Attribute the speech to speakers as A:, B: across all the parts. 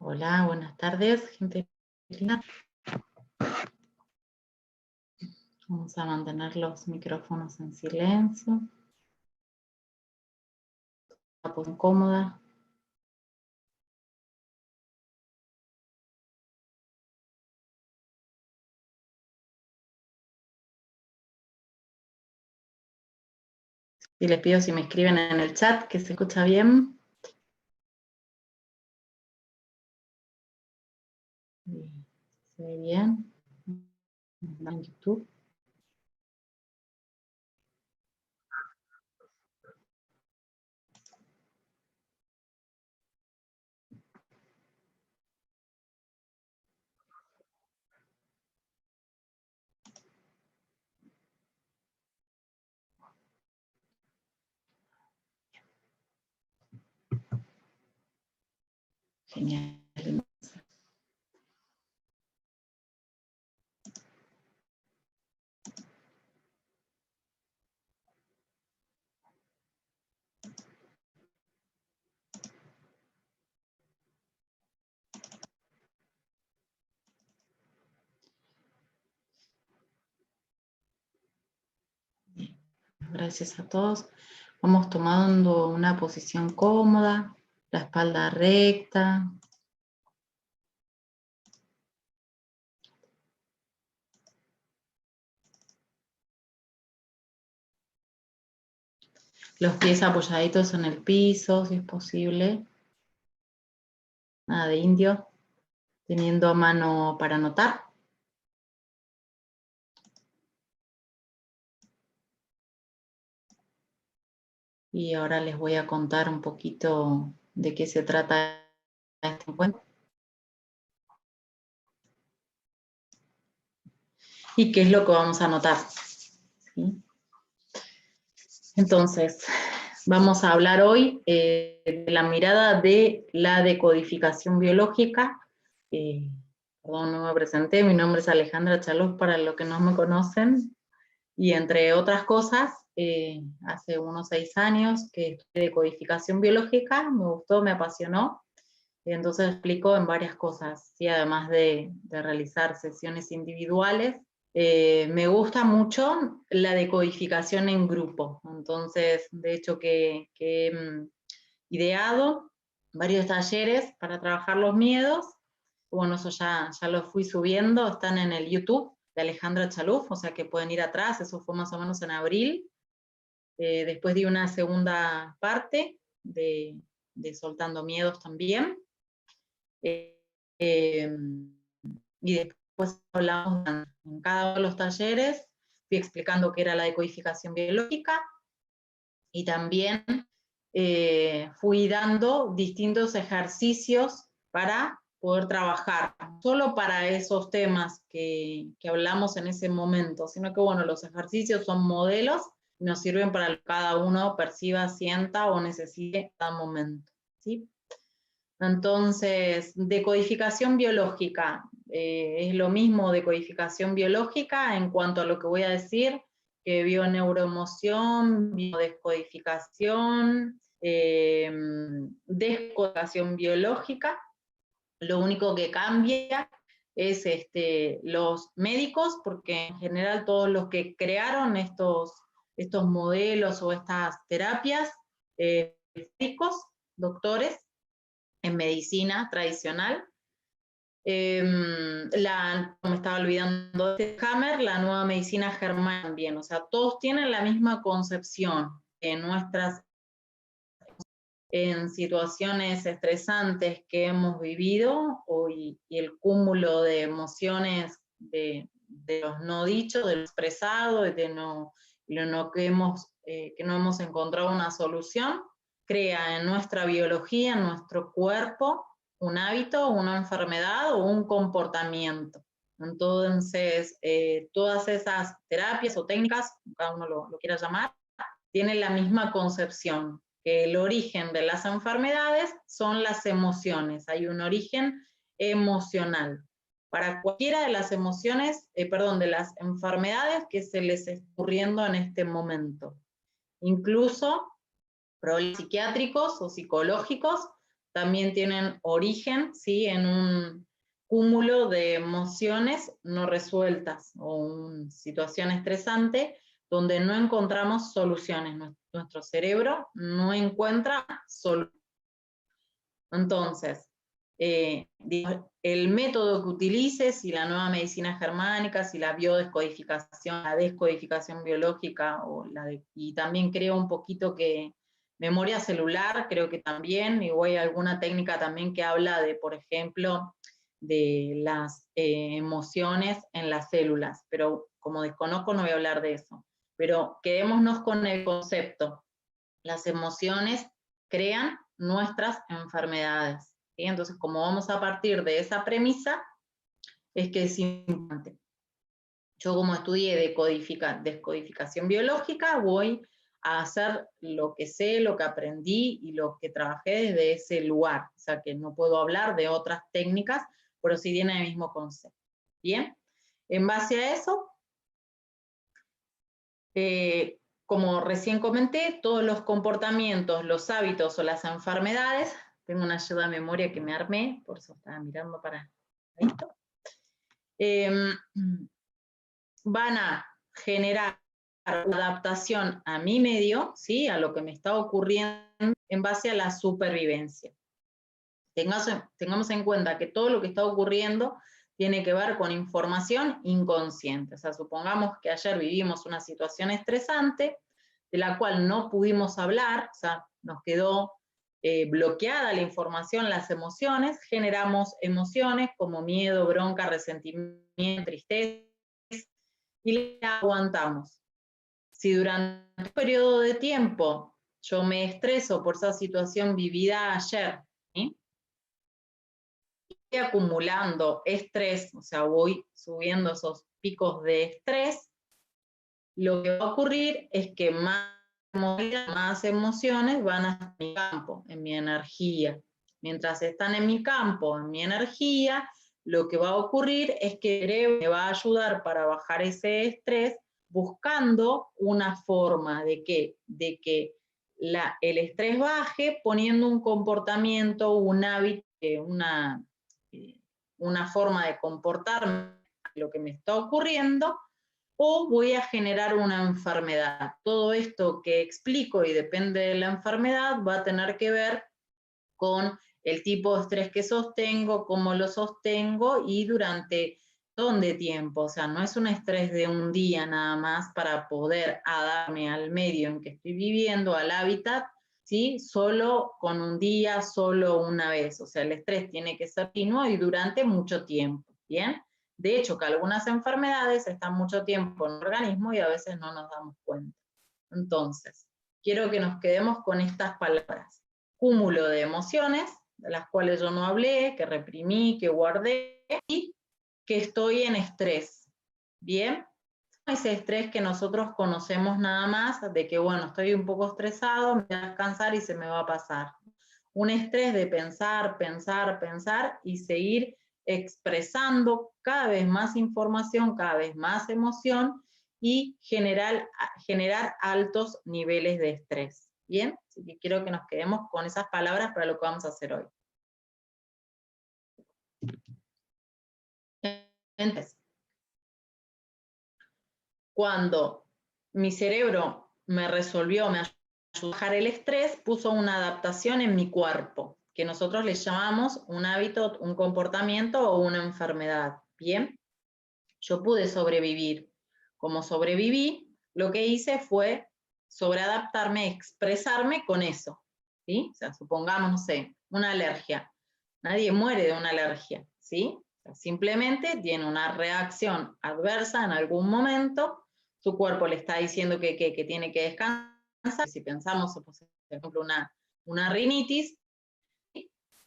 A: Hola, buenas tardes, gente linda. Vamos a mantener los micrófonos en silencio. Una posición cómoda. Y les pido si me escriben en el chat que se escucha bien. ¿Se ve bien? En YouTube. Genial. Gracias a todos. Vamos tomando una posición cómoda, la espalda recta. Los pies apoyaditos en el piso, si es posible. Nada de indio. Teniendo a mano para anotar. Y ahora les voy a contar un poquito de qué se trata este encuentro. Y qué es lo que vamos a anotar. ¿Sí? Entonces, vamos a hablar hoy de la mirada de la decodificación biológica. Perdón, no me presenté, mi nombre es Alejandra Chalós para los que no me conocen. Y entre otras cosas, hace unos 6 años que estudié decodificación biológica, me gustó, me apasionó. Y entonces explico en varias cosas, ¿sí? Además de realizar sesiones individuales, me gusta mucho la decodificación en grupo. Entonces, de hecho, que he ideado varios talleres para trabajar los miedos. Bueno, eso ya lo fui subiendo, están en el YouTube de Alejandra Chaluf, o sea que pueden ir atrás, eso fue más o menos en abril. Después di una segunda parte de Soltando Miedos también. Y después hablamos en cada uno de los talleres, fui explicando qué era la decodificación biológica y también fui dando distintos ejercicios para poder trabajar, no solo para esos temas que hablamos en ese momento, sino que bueno, los ejercicios son modelos y nos sirven para que cada uno perciba, sienta o necesite cada momento, ¿sí? Entonces, decodificación biológica, es lo mismo decodificación biológica en cuanto a lo que voy a decir, que bioneuroemoción, biodescodificación, descodificación biológica. Lo único que cambia es los médicos, porque en general todos los que crearon estos modelos o estas terapias, médicos, doctores, en medicina tradicional. Me estaba olvidando de Hammer, la nueva medicina germana también, o sea, todos tienen la misma concepción en nuestras en situacionnes estresantes que hemos vivido y el cúmulo de emociones de los no dichos, de lo expresado, de lo que no hemos encontrado una solución, crea en nuestra biología, en nuestro cuerpo, un hábito, una enfermedad o un comportamiento. Entonces, todas esas terapias o técnicas, cada uno lo quiera llamar, tienen la misma concepción, que el origen de las enfermedades son las emociones, hay un origen emocional. Para cualquiera de las emociones, de las enfermedades que se les está ocurriendo en este momento. Incluso problemas psiquiátricos o psicológicos también tienen origen, ¿sí?, en un cúmulo de emociones no resueltas o una situación estresante donde no encontramos soluciones. Nuestro cerebro no encuentra soluciones. Entonces, el método que utilices, si la nueva medicina germánica, si la biodescodificación, la descodificación biológica, y también creo un poquito que memoria celular, creo que también, y hay alguna técnica también que habla de, por ejemplo, de las emociones en las células, pero como desconozco no voy a hablar de eso. Pero quedémonos con el concepto. Las emociones crean nuestras enfermedades. ¿Sí? Entonces, como vamos a partir de esa premisa, es que es importante. Yo como estudié descodificación biológica, voy a hacer lo que sé, lo que aprendí y lo que trabajé desde ese lugar. O sea, que no puedo hablar de otras técnicas, pero sí tienen el mismo concepto. Bien, en base a eso, como recién comenté, todos los comportamientos, los hábitos o las enfermedades, tengo una ayuda de memoria que me armé, por eso estaba mirando para esto, van a generar una adaptación a mi medio, ¿sí?, a lo que me está ocurriendo en base a la supervivencia. Tengamos en cuenta que todo lo que está ocurriendo tiene que ver con información inconsciente. O sea, supongamos que ayer vivimos una situación estresante, de la cual no pudimos hablar, o sea, nos quedó bloqueada la información, las emociones, generamos emociones como miedo, bronca, resentimiento, tristeza, y la aguantamos. Si durante un periodo de tiempo yo me estreso por esa situación vivida ayer, ¿sí?, acumulando estrés, o sea, voy subiendo esos picos de estrés, lo que va a ocurrir es que más emociones van a mi campo, en mi energía. Mientras están en mi campo, en mi energía, lo que va a ocurrir es que el cerebro me va a ayudar para bajar ese estrés buscando una forma de que el estrés baje poniendo un comportamiento, un hábito, una forma de comportarme, lo que me está ocurriendo, o voy a generar una enfermedad. Todo esto que explico y depende de la enfermedad va a tener que ver con el tipo de estrés que sostengo, cómo lo sostengo y durante dónde tiempo. O sea, no es un estrés de un día nada más para poder adaptarme al medio en que estoy viviendo, al hábitat, ¿sí?, solo con un día, solo una vez. O sea, el estrés tiene que ser continuo y durante mucho tiempo, ¿bien? De hecho, que algunas enfermedades están mucho tiempo en el organismo y a veces no nos damos cuenta. Entonces, quiero que nos quedemos con estas palabras. Cúmulo de emociones, de las cuales yo no hablé, que reprimí, que guardé, y que estoy en estrés. ¿Bien? Ese estrés que nosotros conocemos nada más, de que, bueno, estoy un poco estresado, me voy a descansar y se me va a pasar. Un estrés de pensar, pensar, pensar y seguir expresando cada vez más información, cada vez más emoción y generar altos niveles de estrés. ¿Bien? Así que quiero que nos quedemos con esas palabras para lo que vamos a hacer hoy. Entonces, cuando mi cerebro me resolvió, me ayudó a bajar el estrés, puso una adaptación en mi cuerpo, que nosotros le llamamos un hábito, un comportamiento o una enfermedad. ¿Bien? Yo pude sobrevivir. Como sobreviví, lo que hice fue sobreadaptarme, expresarme con eso. ¿Sí? O sea, supongamos, no sé, una alergia. Nadie muere de una alergia, ¿sí? O sea, simplemente tiene una reacción adversa en algún momento, su cuerpo le está diciendo que tiene que descansar. Si pensamos, por ejemplo, una rinitis,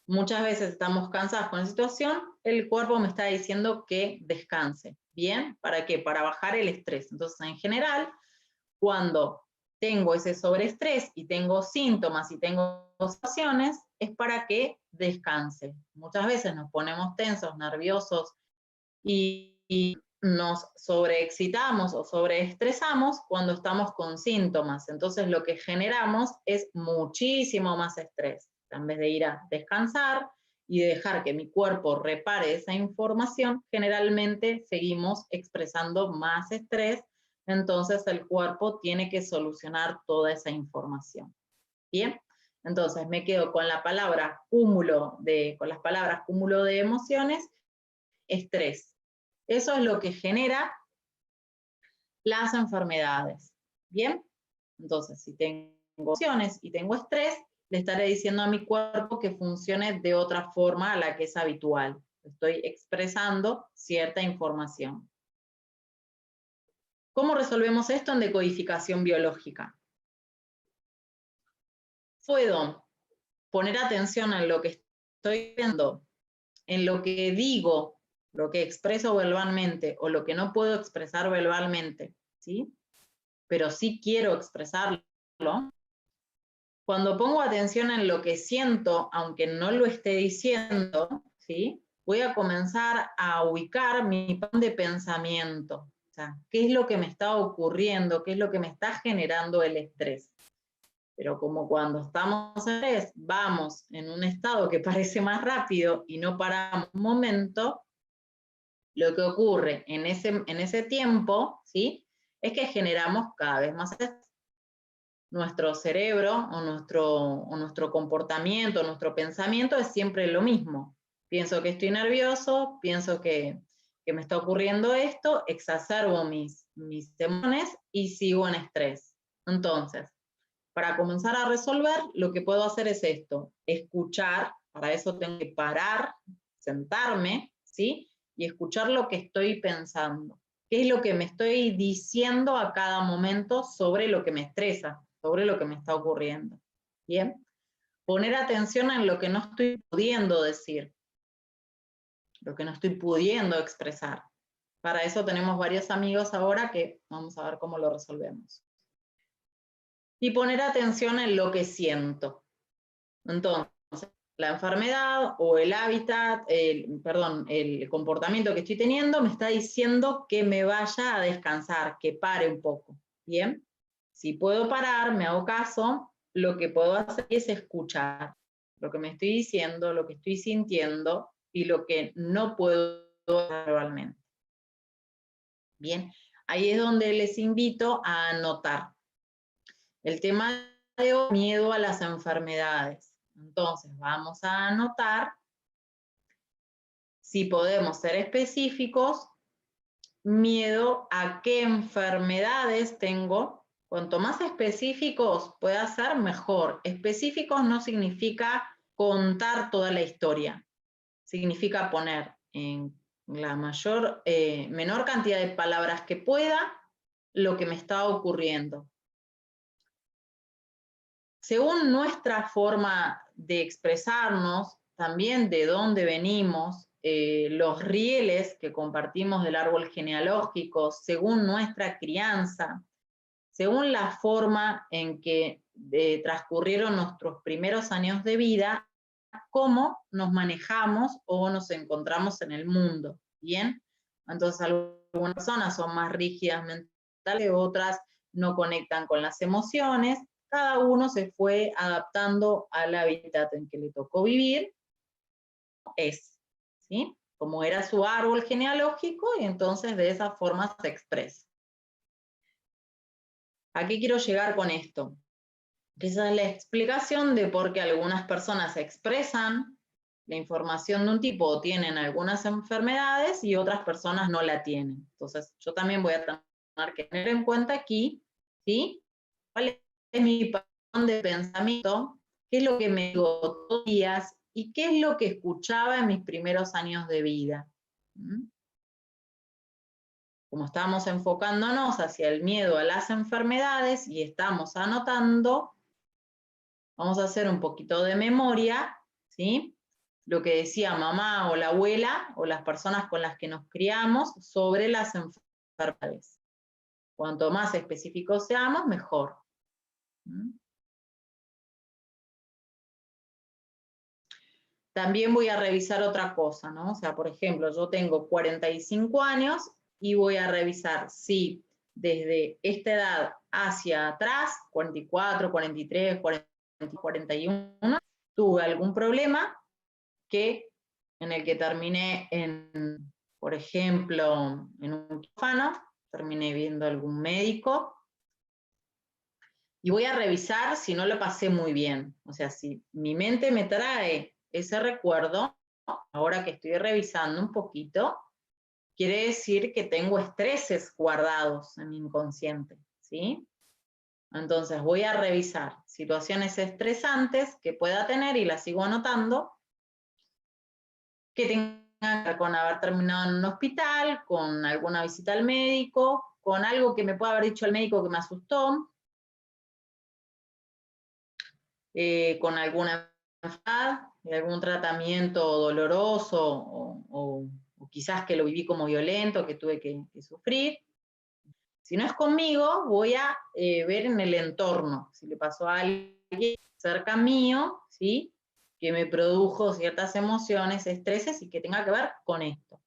A: muchas veces estamos cansados con la situación, el cuerpo me está diciendo que descanse. ¿Bien? ¿Para qué? Para bajar el estrés. Entonces, en general, cuando tengo ese sobreestrés y tengo síntomas y tengo situaciones, es para que descanse. Muchas veces nos ponemos tensos, nerviosos y nos sobreexcitamos o sobreestresamos cuando estamos con síntomas. Entonces lo que generamos es muchísimo más estrés. En vez de ir a descansar y dejar que mi cuerpo repare esa información, generalmente seguimos expresando más estrés, entonces el cuerpo tiene que solucionar toda esa información. ¿Bien? Entonces me quedo con la palabra con las palabras cúmulo de emociones, estrés. Eso es lo que genera las enfermedades. ¿Bien? Entonces, si tengo emociones y tengo estrés, le estaré diciendo a mi cuerpo que funcione de otra forma a la que es habitual. Estoy expresando cierta información. ¿Cómo resolvemos esto en decodificación biológica? Puedo poner atención en lo que estoy viendo, en lo que digo, lo que expreso verbalmente o lo que no puedo expresar verbalmente, ¿sí? Pero sí quiero expresarlo. Cuando pongo atención en lo que siento, aunque no lo esté diciendo, ¿sí? Voy a comenzar a ubicar mi patrón de pensamiento. O sea, ¿qué es lo que me está ocurriendo? ¿Qué es lo que me está generando el estrés? Pero como cuando estamos en estrés, vamos en un estado que parece más rápido y no paramos un momento, lo que ocurre en ese tiempo, ¿sí? Es que generamos cada vez más estrés. Nuestro cerebro o nuestro comportamiento, nuestro pensamiento es siempre lo mismo. Pienso que estoy nervioso, pienso que me está ocurriendo esto, exacerbo mis emociones y sigo en estrés. Entonces, para comenzar a resolver, lo que puedo hacer es esto, escuchar, para eso tengo que parar, sentarme, ¿sí? Y escuchar lo que estoy pensando. ¿Qué es lo que me estoy diciendo a cada momento sobre lo que me estresa, sobre lo que me está ocurriendo? ¿Bien? Poner atención en lo que no estoy pudiendo decir, lo que no estoy pudiendo expresar. Para eso tenemos varios amigos ahora que vamos a ver cómo lo resolvemos. Y poner atención en lo que siento. Entonces, la enfermedad o el hábitat, el comportamiento que estoy teniendo me está diciendo que me vaya a descansar, que pare un poco. ¿Bien? Si puedo parar, me hago caso, lo que puedo hacer es escuchar lo que me estoy diciendo, lo que estoy sintiendo y lo que no puedo hacer verbalmente. Bien, ahí es donde les invito a anotar. El tema de hoy, miedo a las enfermedades. Entonces, vamos a anotar, si podemos ser específicos, miedo a qué enfermedades tengo. Cuanto más específicos pueda ser, mejor. Específicos no significa contar toda la historia. Significa poner en la menor cantidad de palabras que pueda lo que me está ocurriendo. Según nuestra forma de expresarnos, también de dónde venimos, los rieles que compartimos del árbol genealógico, según nuestra crianza, según la forma en que transcurrieron nuestros primeros años de vida, cómo nos manejamos o nos encontramos en el mundo, ¿bien? Entonces algunas personas son más rígidas mentales, otras no conectan con las emociones, cada uno se fue adaptando al hábitat en que le tocó vivir, ¿sí? Como era su árbol genealógico, y entonces de esa forma se expresa. ¿A qué quiero llegar con esto? Esa es la explicación de por qué algunas personas expresan la información de un tipo o tienen algunas enfermedades y otras personas no la tienen. Entonces, yo también voy a tener que tener en cuenta aquí, ¿sí? ¿Cuál es mi patrón de pensamiento? ¿Qué es lo que me digo todos los días? ¿Y qué es lo que escuchaba en mis primeros años de vida? Como estamos enfocándonos hacia el miedo a las enfermedades y estamos anotando, vamos a hacer un poquito de memoria, ¿sí? Lo que decía mamá o la abuela o las personas con las que nos criamos sobre las enfermedades. Cuanto más específicos seamos, mejor. También voy a revisar otra cosa, ¿no? O sea, por ejemplo, yo tengo 45 años y voy a revisar si desde esta edad hacia atrás, 44, 43, 40, 41, tuve algún problema en el que terminé por ejemplo, en un quirófano, terminé viendo a algún médico, y voy a revisar si no lo pasé muy bien. O sea, si mi mente me trae ese recuerdo, ahora que estoy revisando un poquito, quiere decir que tengo estreses guardados en mi inconsciente, ¿sí? Entonces voy a revisar situaciones estresantes que pueda tener y las sigo anotando, que tengan que ver con haber terminado en un hospital, con alguna visita al médico, con algo que me pueda haber dicho el médico que me asustó, con alguna enfermedad, algún tratamiento doloroso o quizás que lo viví como violento, que tuve que sufrir. Si no es conmigo, voy a ver en el entorno, si le pasó a alguien cerca mío, ¿sí? Que me produjo ciertas emociones, estreses y que tenga que ver con esto.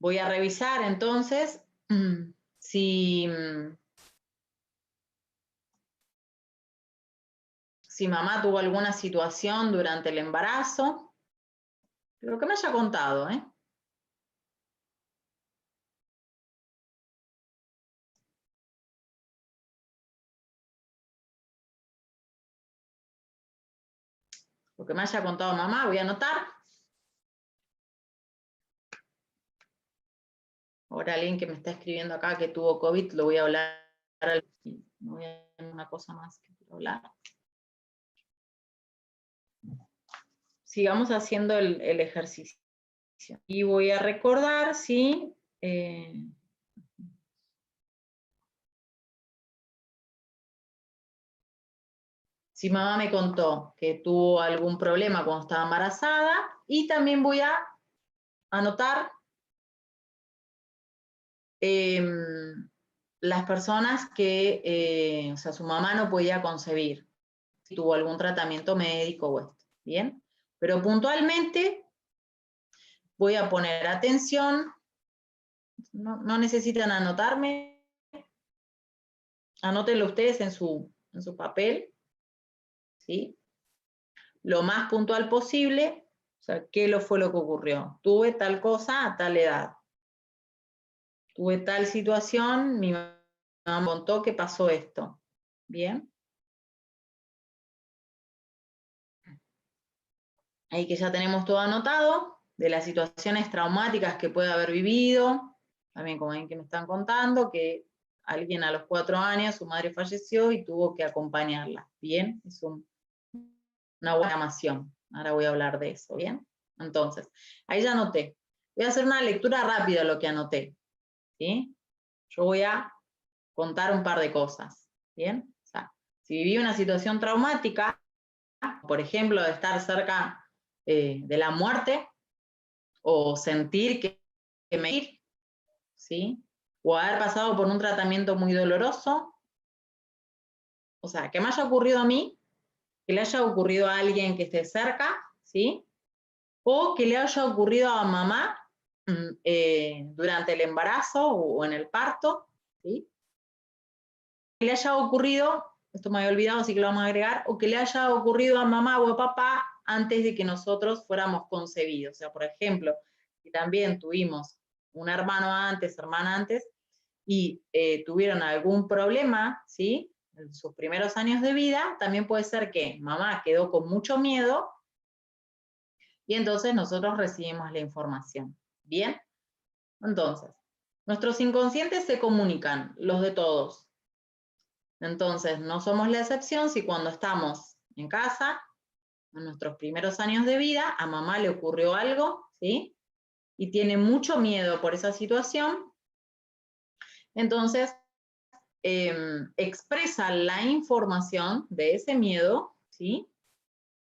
A: Voy a revisar entonces si mamá tuvo alguna situación durante el embarazo, pero que me haya contado, ¿eh? Lo que me haya contado mamá, voy a anotar. Ahora alguien que me está escribiendo acá que tuvo COVID, lo voy a hablar. No voy a tener una cosa más que quiero hablar. Sigamos haciendo el ejercicio. Y voy a recordar, ¿sí? Si mamá me contó que tuvo algún problema cuando estaba embarazada, y también voy a anotar las personas que, o sea, su mamá no podía concebir, si tuvo algún tratamiento médico o esto, ¿bien? Pero puntualmente voy a poner atención, no necesitan anotarme, anótenlo ustedes en su papel, ¿sí? Lo más puntual posible, o sea, ¿qué fue lo que ocurrió? Tuve tal cosa a tal edad. Tuve tal situación, mi mamá me contó que pasó esto. ¿Bien? Ahí que ya tenemos todo anotado, de las situaciones traumáticas que puede haber vivido, también como ven que me están contando, que alguien a los 4 años, su madre falleció y tuvo que acompañarla. ¿Bien? Es una buena programación. Ahora voy a hablar de eso, ¿bien? Entonces, ahí ya anoté. Voy a hacer una lectura rápida de lo que anoté, ¿sí? Yo voy a contar un par de cosas, ¿bien? O sea, si viví una situación traumática, por ejemplo, de estar cerca de la muerte, o sentir que me ir, ¿sí? O haber pasado por un tratamiento muy doloroso, o sea, que me haya ocurrido a mí, que le haya ocurrido a alguien que esté cerca, ¿sí? O que le haya ocurrido a mamá durante el embarazo o en el parto, ¿sí? Que le haya ocurrido, esto me había olvidado, así que lo vamos a agregar, o que le haya ocurrido a mamá o a papá antes de que nosotros fuéramos concebidos. O sea, por ejemplo, si también tuvimos un hermano antes, hermana antes, y tuvieron algún problema, ¿sí? En sus primeros años de vida, también puede ser que mamá quedó con mucho miedo y entonces nosotros recibimos la información. ¿Bien? Entonces, nuestros inconscientes se comunican, los de todos. Entonces, no somos la excepción si cuando estamos en casa, en nuestros primeros años de vida, a mamá le ocurrió algo, ¿sí? Y tiene mucho miedo por esa situación, entonces expresa la información de ese miedo, ¿sí?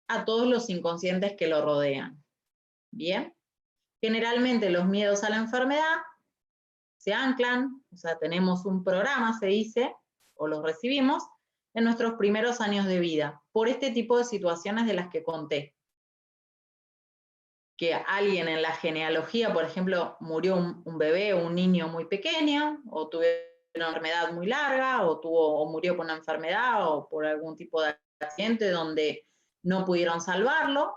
A: A todos los inconscientes que lo rodean. ¿Bien? Generalmente los miedos a la enfermedad se anclan, o sea, tenemos un programa, se dice, o los recibimos, en nuestros primeros años de vida, por este tipo de situaciones de las que conté. Que alguien en la genealogía, por ejemplo, murió un bebé o un niño muy pequeño, o tuvo una enfermedad muy larga, o murió por una enfermedad o por algún tipo de accidente donde no pudieron salvarlo.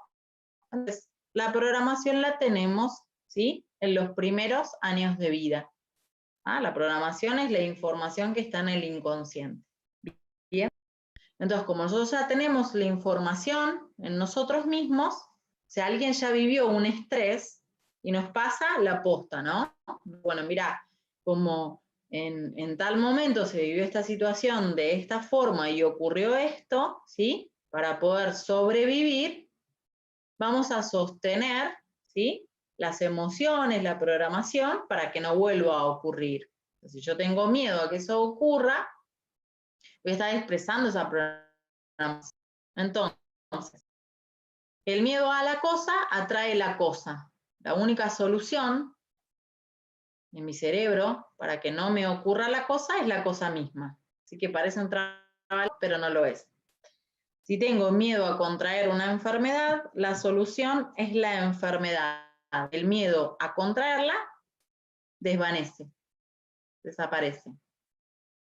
A: Entonces, la programación la tenemos, ¿sí?, en los primeros años de vida. La programación es la información que está en el inconsciente. Bien. Entonces, como nosotros ya tenemos la información en nosotros mismos, si alguien ya vivió un estrés y nos pasa la posta, ¿no? Bueno, mira, como en tal momento se vivió esta situación de esta forma y ocurrió esto, ¿sí? Para poder sobrevivir, vamos a sostener, ¿sí?, las emociones, la programación, para que no vuelva a ocurrir. Entonces, si yo tengo miedo a que eso ocurra, voy a estar expresando esa programación. Entonces, el miedo a la cosa atrae la cosa. La única solución en mi cerebro para que no me ocurra la cosa es la cosa misma. Así que parece un trabajo, pero no lo es. Si tengo miedo a contraer una enfermedad, la solución es la enfermedad. El miedo a contraerla desvanece, desaparece.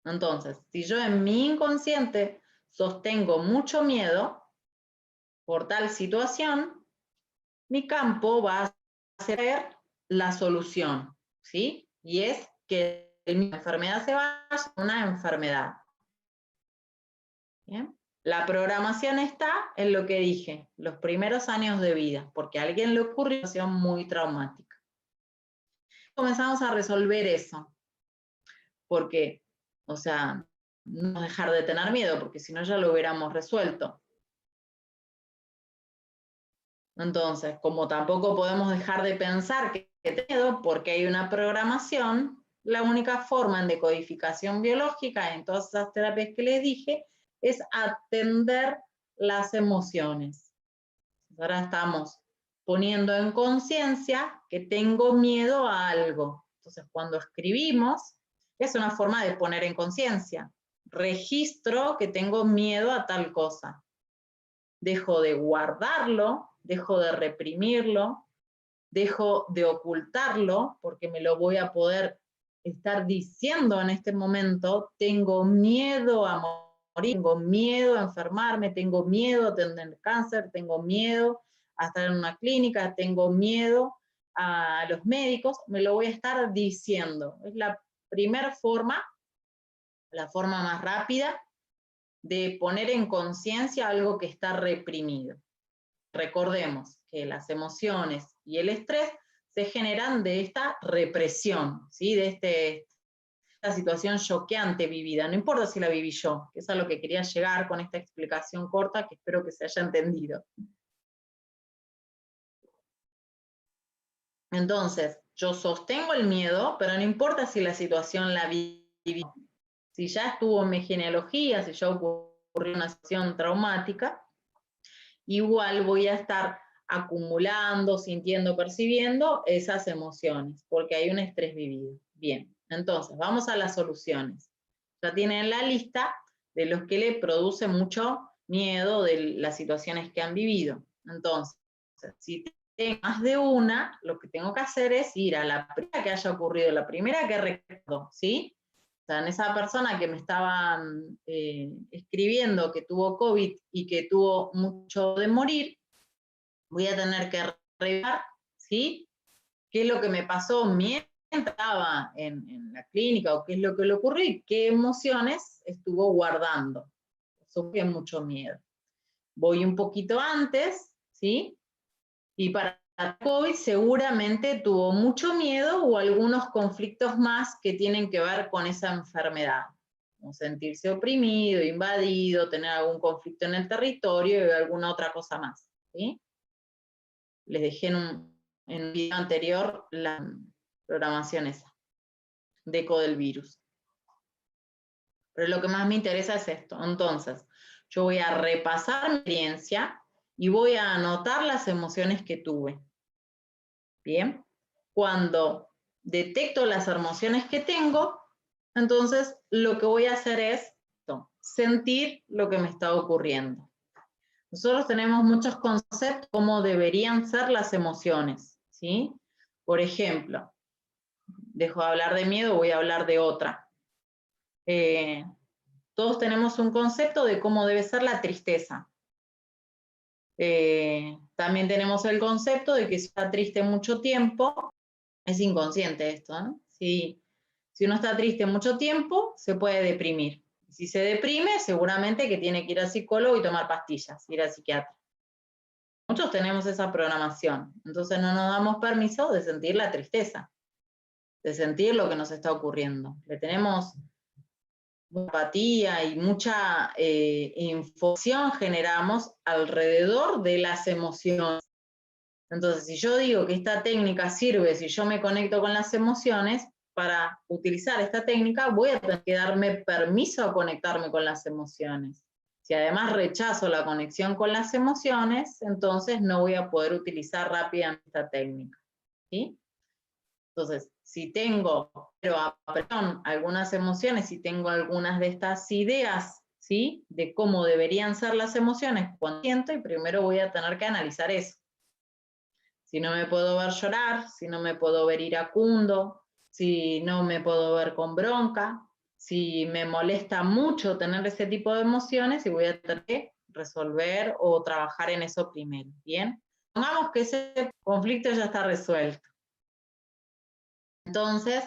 A: Entonces, si yo en mi inconsciente sostengo mucho miedo por tal situación, mi campo va a ser la solución, ¿sí? Y es que mi enfermedad se vaya a una enfermedad. ¿Bien? La programación está en lo que dije, los primeros años de vida, porque a alguien le ocurrió una situación muy traumática. Comenzamos a resolver eso, porque, o sea, no dejar de tener miedo, porque si no ya lo hubiéramos resuelto. Entonces, como tampoco podemos dejar de pensar que tengo miedo porque hay una programación, la única forma en decodificación biológica, en todas esas terapias que les dije, es atender las emociones. Ahora estamos poniendo en conciencia que tengo miedo a algo. Entonces, cuando escribimos, es una forma de poner en conciencia. Registro que tengo miedo a tal cosa. Dejo de guardarlo, dejo de reprimirlo, dejo de ocultarlo, porque me lo voy a poder estar diciendo en este momento. Tengo miedo a morir, tengo miedo a enfermarme, tengo miedo a tener cáncer, tengo miedo a estar en una clínica, tengo miedo a los médicos, me lo voy a estar diciendo. Es la primera forma, la forma más rápida de poner en conciencia algo que está reprimido. Recordemos que las emociones y el estrés se generan de esta represión, ¿sí?, de esta situación choqueante vivida. No importa si la viví yo, que es a lo que quería llegar con esta explicación corta, que espero que se haya entendido. Entonces, yo sostengo el miedo, pero no importa si la situación la viví. Si ya estuvo en mi genealogía, si ya ocurrió una situación traumática, igual voy a estar acumulando, sintiendo, percibiendo esas emociones, porque hay un estrés vivido. Bien, entonces vamos a las soluciones. Ya tienen la lista de los que le produce mucho miedo de las situaciones que han vivido. Entonces, si tengo más de una, lo que tengo que hacer es ir a la primera que haya ocurrido, la primera que recuerdo, ¿sí? O sea, en esa persona que me estaba escribiendo que tuvo COVID y que tuvo mucho de morir, voy a tener que revisar, ¿sí?, qué es lo que me pasó mientras estaba en la clínica o qué es lo que le ocurrió y qué emociones estuvo guardando. Sufrí mucho miedo. Voy un poquito antes, ¿sí? Y para COVID seguramente tuvo mucho miedo o algunos conflictos más que tienen que ver con esa enfermedad, como sentirse oprimido, invadido, tener algún conflicto en el territorio y alguna otra cosa más, ¿sí? Les dejé en un video anterior la programación esa, de eco del virus. Pero lo que más me interesa es esto. Entonces, yo voy a repasar mi experiencia y voy a anotar las emociones que tuve. Bien, cuando detecto las emociones que tengo, entonces lo que voy a hacer es sentir lo que me está ocurriendo. Nosotros tenemos muchos conceptos de cómo deberían ser las emociones, ¿sí? Por ejemplo, dejo de hablar de miedo, voy a hablar de otra. Todos tenemos un concepto de cómo debe ser la tristeza. También tenemos el concepto de que si está triste mucho tiempo, es inconsciente esto, ¿no? Si uno está triste mucho tiempo, se puede deprimir. Si se deprime, seguramente que tiene que ir al psicólogo y tomar pastillas, ir al psiquiatra. Muchos tenemos esa programación, entonces no nos damos permiso de sentir la tristeza, de sentir lo que nos está ocurriendo. Le tenemos empatía y mucha información generamos alrededor de las emociones. Entonces, si yo digo que esta técnica sirve, si yo me conecto con las emociones, para utilizar esta técnica voy a tener que darme permiso a conectarme con las emociones. Si además rechazo la conexión con las emociones, entonces no voy a poder utilizar rápidamente esta técnica, ¿sí? Entonces, si tengo algunas emociones, si tengo algunas de estas ideas, ¿sí? De cómo deberían ser las emociones cuando siento, y primero voy a tener que analizar eso. Si no me puedo ver llorar, si no me puedo ver iracundo, si no me puedo ver con bronca, si me molesta mucho tener ese tipo de emociones, y voy a tener que resolver o trabajar en eso primero, ¿bien? Pongamos que ese conflicto ya está resuelto. Entonces,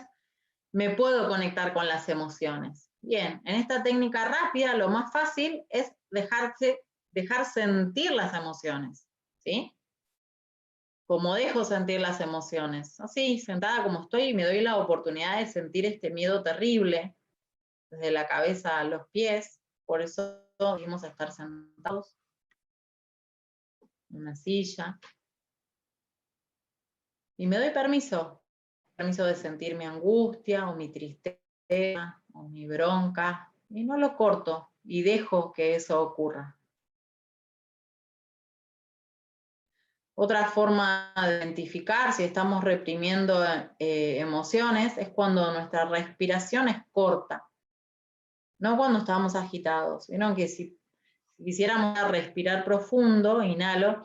A: me puedo conectar con las emociones. Bien, en esta técnica rápida, lo más fácil es dejar sentir las emociones, ¿sí? Como dejo sentir las emociones, así, sentada como estoy, y me doy la oportunidad de sentir este miedo terrible, desde la cabeza a los pies. Por eso debemos estar sentados en una silla. Y me doy permiso de sentir mi angustia, o mi tristeza, o mi bronca, y no lo corto, y dejo que eso ocurra. Otra forma de identificar si estamos reprimiendo emociones es cuando nuestra respiración es corta, no cuando estamos agitados. Vieron que si quisiéramos respirar profundo, inhalo,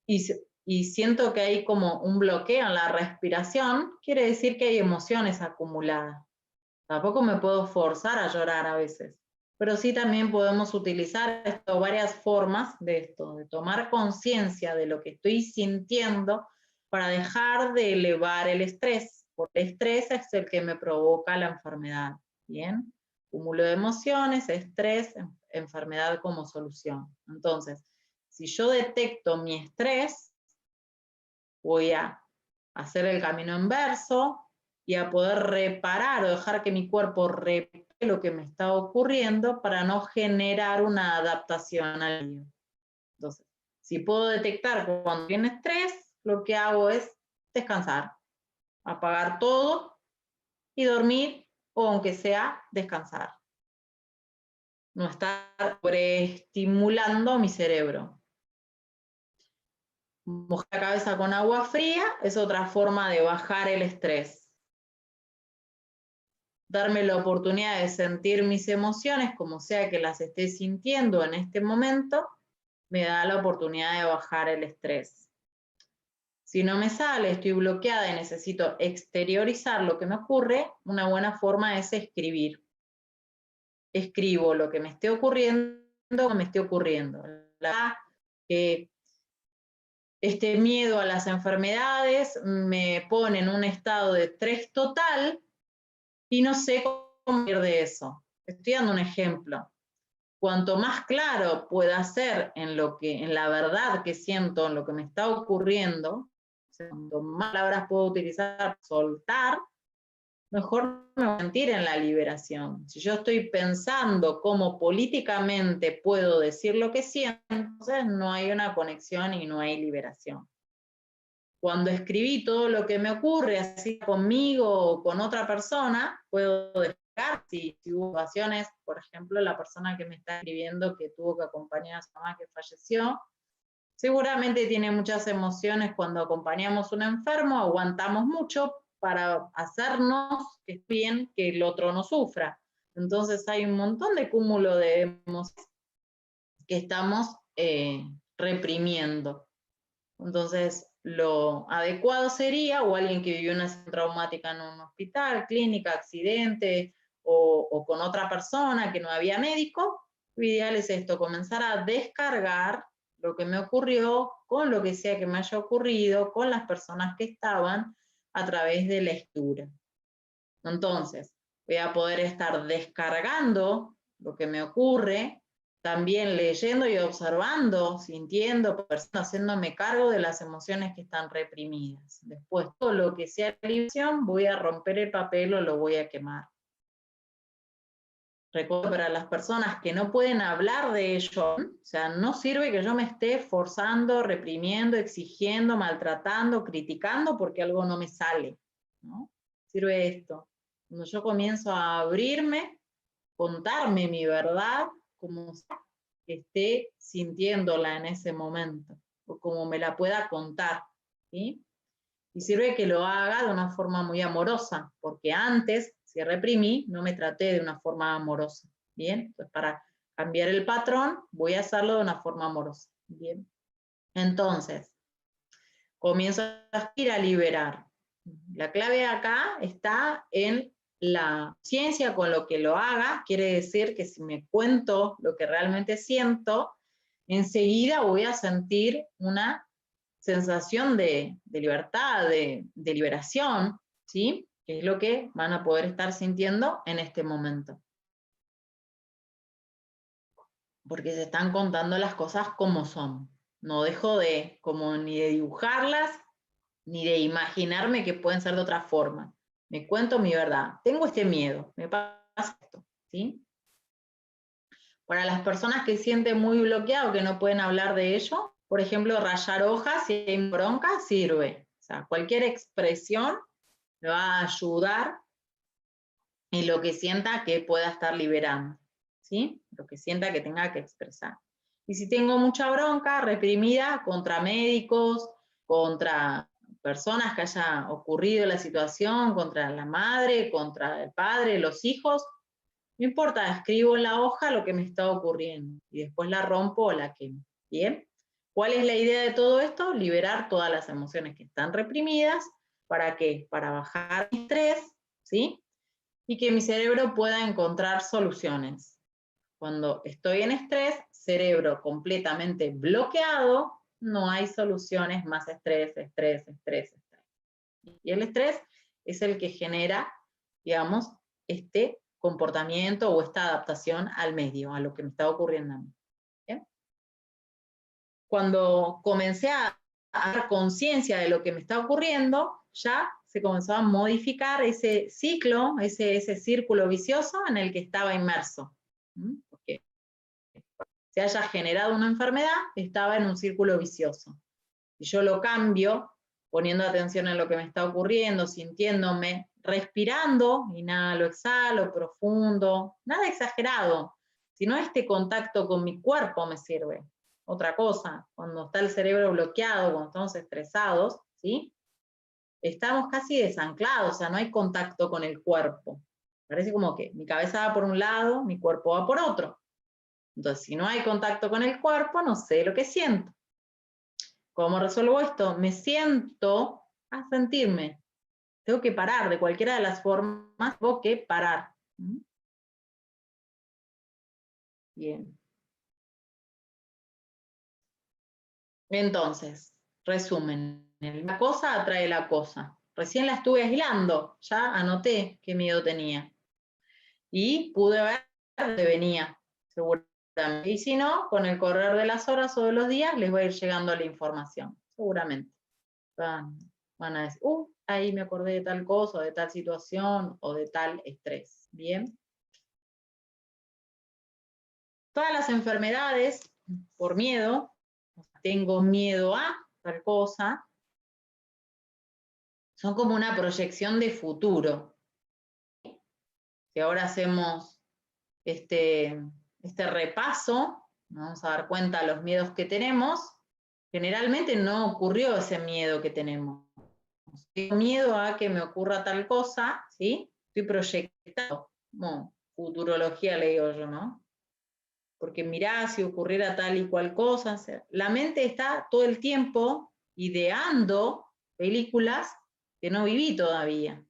A: y siento que hay como un bloqueo en la respiración, quiere decir que hay emociones acumuladas. Tampoco me puedo forzar a llorar a veces, pero sí también podemos utilizar varias formas de esto, de tomar conciencia de lo que estoy sintiendo para dejar de elevar el estrés, porque el estrés es el que me provoca la enfermedad, ¿bien? Cúmulo de emociones, estrés, enfermedad como solución. Entonces, si yo detecto mi estrés, voy a hacer el camino inverso y a poder reparar o dejar que mi cuerpo repare lo que me está ocurriendo para no generar una adaptación al lío. Entonces, si puedo detectar cuando tiene estrés, lo que hago es descansar, apagar todo y dormir, o aunque sea descansar. No estar sobreestimulando mi cerebro. Mojar la cabeza con agua fría es otra forma de bajar el estrés. Darme la oportunidad de sentir mis emociones, como sea que las esté sintiendo en este momento, me da la oportunidad de bajar el estrés. Si no me sale, estoy bloqueada y necesito exteriorizar lo que me ocurre, una buena forma es escribir. Escribo lo que me esté ocurriendo, este miedo a las enfermedades me pone en un estado de estrés total y no sé cómo salir de eso. Estoy dando un ejemplo. Cuanto más claro pueda ser en la verdad que siento, en lo que me está ocurriendo, cuanto más palabras puedo utilizar para soltar, mejor me voy a sentir en la liberación. Si yo estoy pensando cómo políticamente puedo decir lo que siento, entonces no hay una conexión y no hay liberación. Cuando escribí todo lo que me ocurre, así conmigo o con otra persona, puedo descargar si hubo situaciones, por ejemplo, la persona que me está escribiendo que tuvo que acompañar a su mamá que falleció, Seguramente tiene muchas emociones cuando acompañamos a un enfermo, aguantamos mucho para hacernos que esté bien que el otro no sufra. Entonces hay un montón de cúmulo de emociones que estamos reprimiendo. Entonces, lo adecuado sería, o alguien que vivió una situación traumática en un hospital, clínica, accidente, o con otra persona que no había médico, lo ideal es esto, comenzar a descargar lo que me ocurrió, con lo que sea que me haya ocurrido, con las personas que estaban, a través de la lectura. Entonces, voy a poder estar descargando lo que me ocurre, también leyendo y observando, sintiendo, haciéndome cargo de las emociones que están reprimidas. Después, todo lo que sea liberación, voy a romper el papel o lo voy a quemar. Recuerdo, para las personas que no pueden hablar de ello, o sea, no sirve que yo me esté forzando, reprimiendo, exigiendo, maltratando, criticando porque algo no me sale, ¿no? Sirve esto. Cuando yo comienzo a abrirme, contarme mi verdad, como esté sintiéndola en ese momento, o como me la pueda contar, ¿sí? Y sirve que lo haga de una forma muy amorosa, porque antes, si reprimí, no me traté de una forma amorosa, ¿bien? Entonces, para cambiar el patrón, voy a hacerlo de una forma amorosa, ¿bien? Entonces, comienzo a ir a liberar. La clave acá está en la ciencia con lo que lo haga, quiere decir que si me cuento lo que realmente siento, enseguida voy a sentir una sensación de libertad, de liberación, ¿sí? Que es lo que van a poder estar sintiendo en este momento. Porque se están contando las cosas como son. No dejo de, como ni de dibujarlas, ni de imaginarme que pueden ser de otra forma. Me cuento mi verdad. Tengo este miedo, me pasa esto, ¿sí? Para las personas que sienten muy bloqueado, que no pueden hablar de ello, por ejemplo, rayar hojas, si hay bronca, sirve. O sea, cualquier expresión me va a ayudar en lo que sienta que pueda estar liberando, ¿sí? Lo que sienta que tenga que expresar. Y si tengo mucha bronca reprimida contra médicos, contra personas que haya ocurrido la situación, contra la madre, contra el padre, los hijos, no importa, escribo en la hoja lo que me está ocurriendo y después la rompo o la quemo. ¿Bien? ¿Cuál es la idea de todo esto? Liberar todas las emociones que están reprimidas. ¿Para qué? Para bajar el estrés, ¿sí? Y que mi cerebro pueda encontrar soluciones. Cuando estoy en estrés, cerebro completamente bloqueado, no hay soluciones, más estrés, estrés, estrés, estrés. Y el estrés es el que genera, digamos, este comportamiento o esta adaptación al medio, a lo que me está ocurriendo a mí. ¿Bien? Cuando comencé a dar conciencia de lo que me está ocurriendo, ya se comenzó a modificar ese ciclo, ese círculo vicioso en el que estaba inmerso. Porque se haya generado una enfermedad, estaba en un círculo vicioso. Si yo lo cambio, poniendo atención en lo que me está ocurriendo, sintiéndome, respirando, inhalo, exhalo, profundo, nada exagerado, sino este contacto con mi cuerpo me sirve. Otra cosa, cuando está el cerebro bloqueado, cuando estamos estresados, ¿sí? Estamos casi desanclados, o sea, no hay contacto con el cuerpo. Parece como que mi cabeza va por un lado, mi cuerpo va por otro. Entonces, si no hay contacto con el cuerpo, no sé lo que siento. ¿Cómo resuelvo esto? Me siento a sentirme. Tengo que parar, de cualquiera de las formas, tengo que parar. Bien. Entonces, resumen, la cosa atrae la cosa. Recién la estuve aislando, ya anoté qué miedo tenía. Y pude ver de dónde venía, seguramente. Y si no, con el correr de las horas o de los días, les va a ir llegando la información, seguramente. Van a decir, ahí me acordé de tal cosa, o de tal situación, o de tal estrés. Bien. Todas las enfermedades por miedo, tengo miedo a tal cosa, son como una proyección de futuro. Si ahora hacemos este repaso, nos vamos a dar cuenta de los miedos que tenemos, generalmente no ocurrió ese miedo que tenemos. Tengo miedo a que me ocurra tal cosa, ¿sí? Estoy proyectando, como futurología le digo yo, ¿no? Porque mirá, si ocurriera tal y cual cosa, o sea, la mente está todo el tiempo ideando películas que no viví todavía.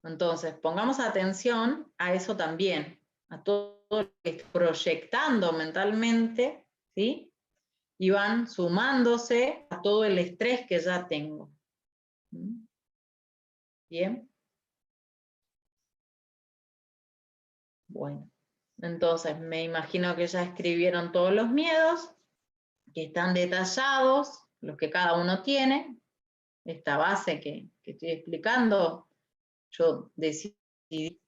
A: Entonces, pongamos atención a eso también, a todo lo que estoy proyectando mentalmente, ¿sí? Y van sumándose a todo el estrés que ya tengo. Bien. Bueno, entonces me imagino que ya escribieron todos los miedos, que están detallados, los que cada uno tiene. Esta base que estoy explicando, yo decidí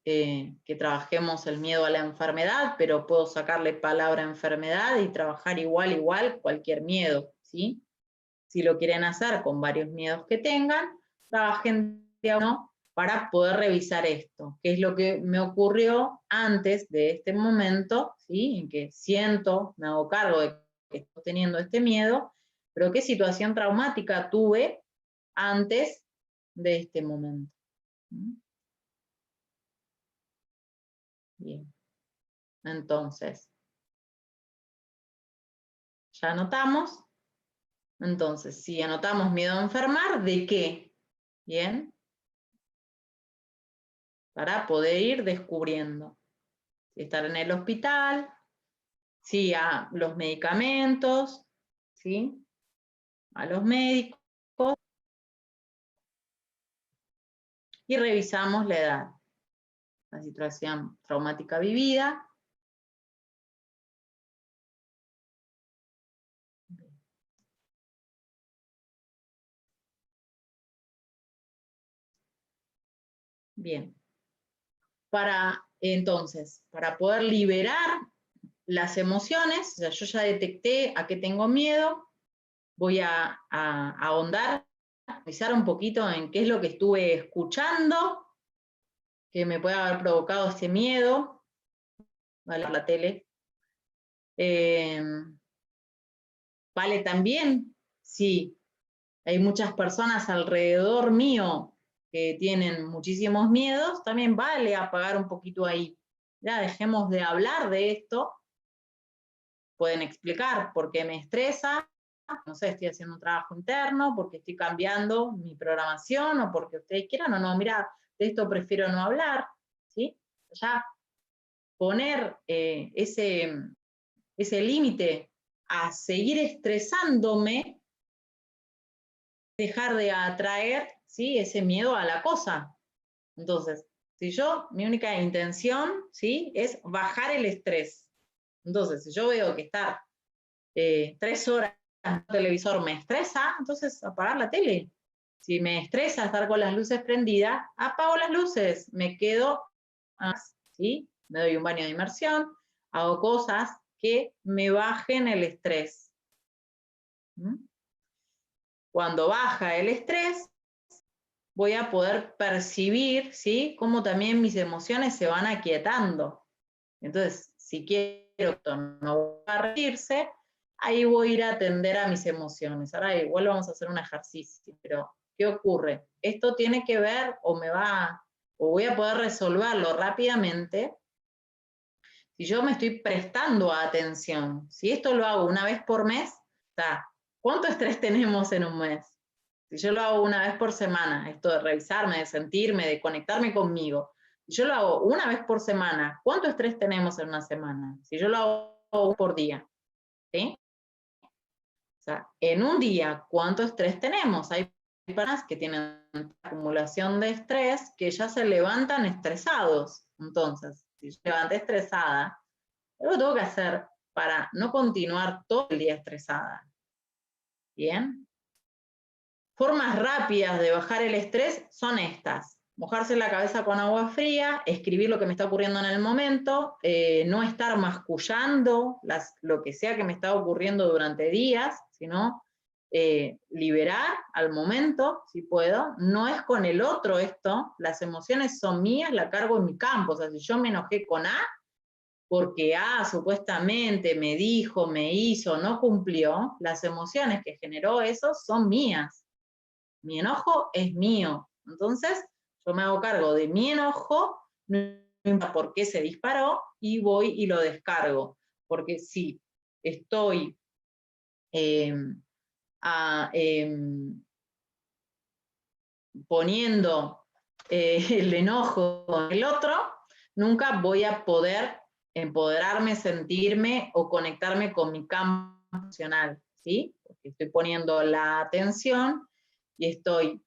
A: que trabajemos el miedo a la enfermedad, pero puedo sacarle palabra enfermedad y trabajar igual cualquier miedo, ¿sí? Si lo quieren hacer con varios miedos que tengan, trabajen de a uno para poder revisar esto, qué es lo que me ocurrió antes de este momento, ¿sí? En que siento, me hago cargo de que estoy teniendo este miedo, pero qué situación traumática tuve antes de este momento. Bien, entonces, ya anotamos. Entonces, si anotamos miedo a enfermar, ¿de qué? Bien, para poder ir descubriendo. Si estar en el hospital, si a los medicamentos, ¿sí? A los médicos, y revisamos la edad, la situación traumática vivida. Bien. Entonces, para poder liberar las emociones, o sea, yo ya detecté a qué tengo miedo, voy a ahondar, revisar un poquito en qué es lo que estuve escuchando, que me puede haber provocado este miedo, ¿vale? La tele. Vale también, sí, hay muchas personas alrededor mío que tienen muchísimos miedos, también vale apagar un poquito ahí. Ya dejemos de hablar de esto, pueden explicar por qué me estresa, no sé, estoy haciendo un trabajo interno, porque estoy cambiando mi programación, o porque ustedes quieran, o no, mira, de esto prefiero no hablar, ¿sí? Ya poner ese límite a seguir estresándome, dejar de atraer, ¿sí? Ese miedo a la cosa. Entonces, si yo, mi única intención, ¿sí? Es bajar el estrés. Entonces, si yo veo que estar 3 horas en el televisor me estresa, entonces apagar la tele. Si me estresa estar con las luces prendidas, apago las luces, me quedo más, ¿sí? Me doy un baño de inmersión, hago cosas que me bajen el estrés. Cuando baja el estrés, voy a poder percibir, ¿sí? Cómo también mis emociones se van aquietando. Entonces, si quiero que no va a reírse, ahí voy a ir a atender a mis emociones. Ahora igual vamos a hacer un ejercicio, pero ¿qué ocurre? Esto tiene que ver o voy a poder resolverlo rápidamente si yo me estoy prestando atención. Si esto lo hago una vez por mes, ¿cuánto estrés tenemos en un mes? Si yo lo hago una vez por semana, esto de revisarme, de sentirme, de conectarme conmigo, si yo lo hago una vez por semana, ¿cuánto estrés tenemos en una semana? Si yo lo hago por día, ¿sí? O sea, en un día, ¿cuánto estrés tenemos? Hay personas que tienen acumulación de estrés que ya se levantan estresados. Entonces, si yo me levanté estresada, algo tengo que hacer para no continuar todo el día estresada. ¿Bien? Formas rápidas de bajar el estrés son estas. Mojarse la cabeza con agua fría, escribir lo que me está ocurriendo en el momento, no estar mascullando lo que sea que me está ocurriendo durante días, sino liberar al momento, si puedo. No es con el otro esto, las emociones son mías, la cargo en mi campo. O sea, si yo me enojé con A, porque supuestamente me dijo, me hizo, no cumplió, las emociones que generó eso son mías. Mi enojo es mío. Entonces, yo me hago cargo de mi enojo, no importa por qué se disparó, y voy y lo descargo. Porque si estoy poniendo el enojo en el otro, nunca voy a poder empoderarme, sentirme o conectarme con mi campo emocional, ¿sí? Porque estoy poniendo la atención y estoy,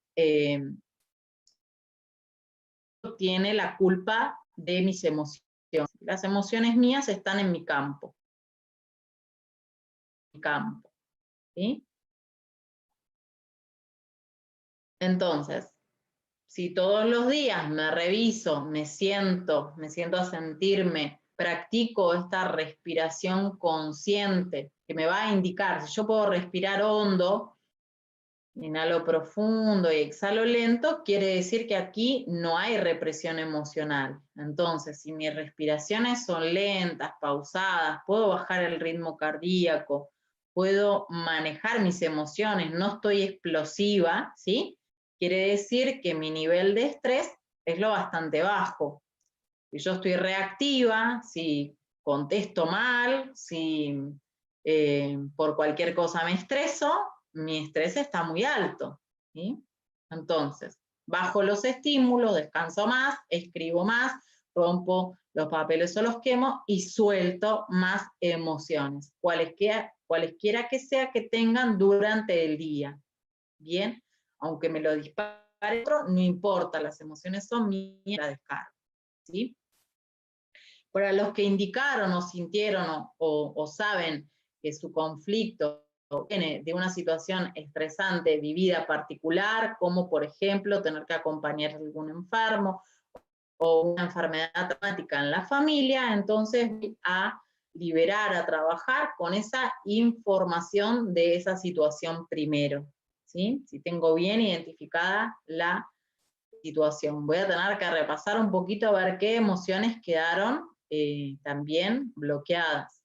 A: tiene la culpa de mis emociones. Las emociones mías están en mi campo, ¿sí? Entonces, si todos los días me reviso, me siento a sentirme, practico esta respiración consciente que me va a indicar, si yo puedo respirar hondo, inhalo profundo y exhalo lento, quiere decir que aquí no hay represión emocional. Entonces, si mis respiraciones son lentas, pausadas, puedo bajar el ritmo cardíaco, puedo manejar mis emociones, no estoy explosiva, ¿sí? Quiere decir que mi nivel de estrés es lo bastante bajo. Si yo estoy reactiva, si contesto mal, si por cualquier cosa me estreso, mi estrés está muy alto, ¿sí? Entonces, bajo los estímulos, descanso más, escribo más, rompo los papeles o los quemo y suelto más emociones, cualesquiera que sea que tengan durante el día. Bien, aunque me lo dispare otro, no importa, las emociones son mías, la descargo, ¿sí? Para los que indicaron o sintieron o saben que su conflicto viene de una situación estresante vivida particular, como por ejemplo tener que acompañar a algún enfermo o una enfermedad traumática en la familia, entonces voy a liberar, a trabajar con esa información de esa situación primero, ¿sí? Si tengo bien identificada la situación. Voy a tener que repasar un poquito a ver qué emociones quedaron también bloqueadas.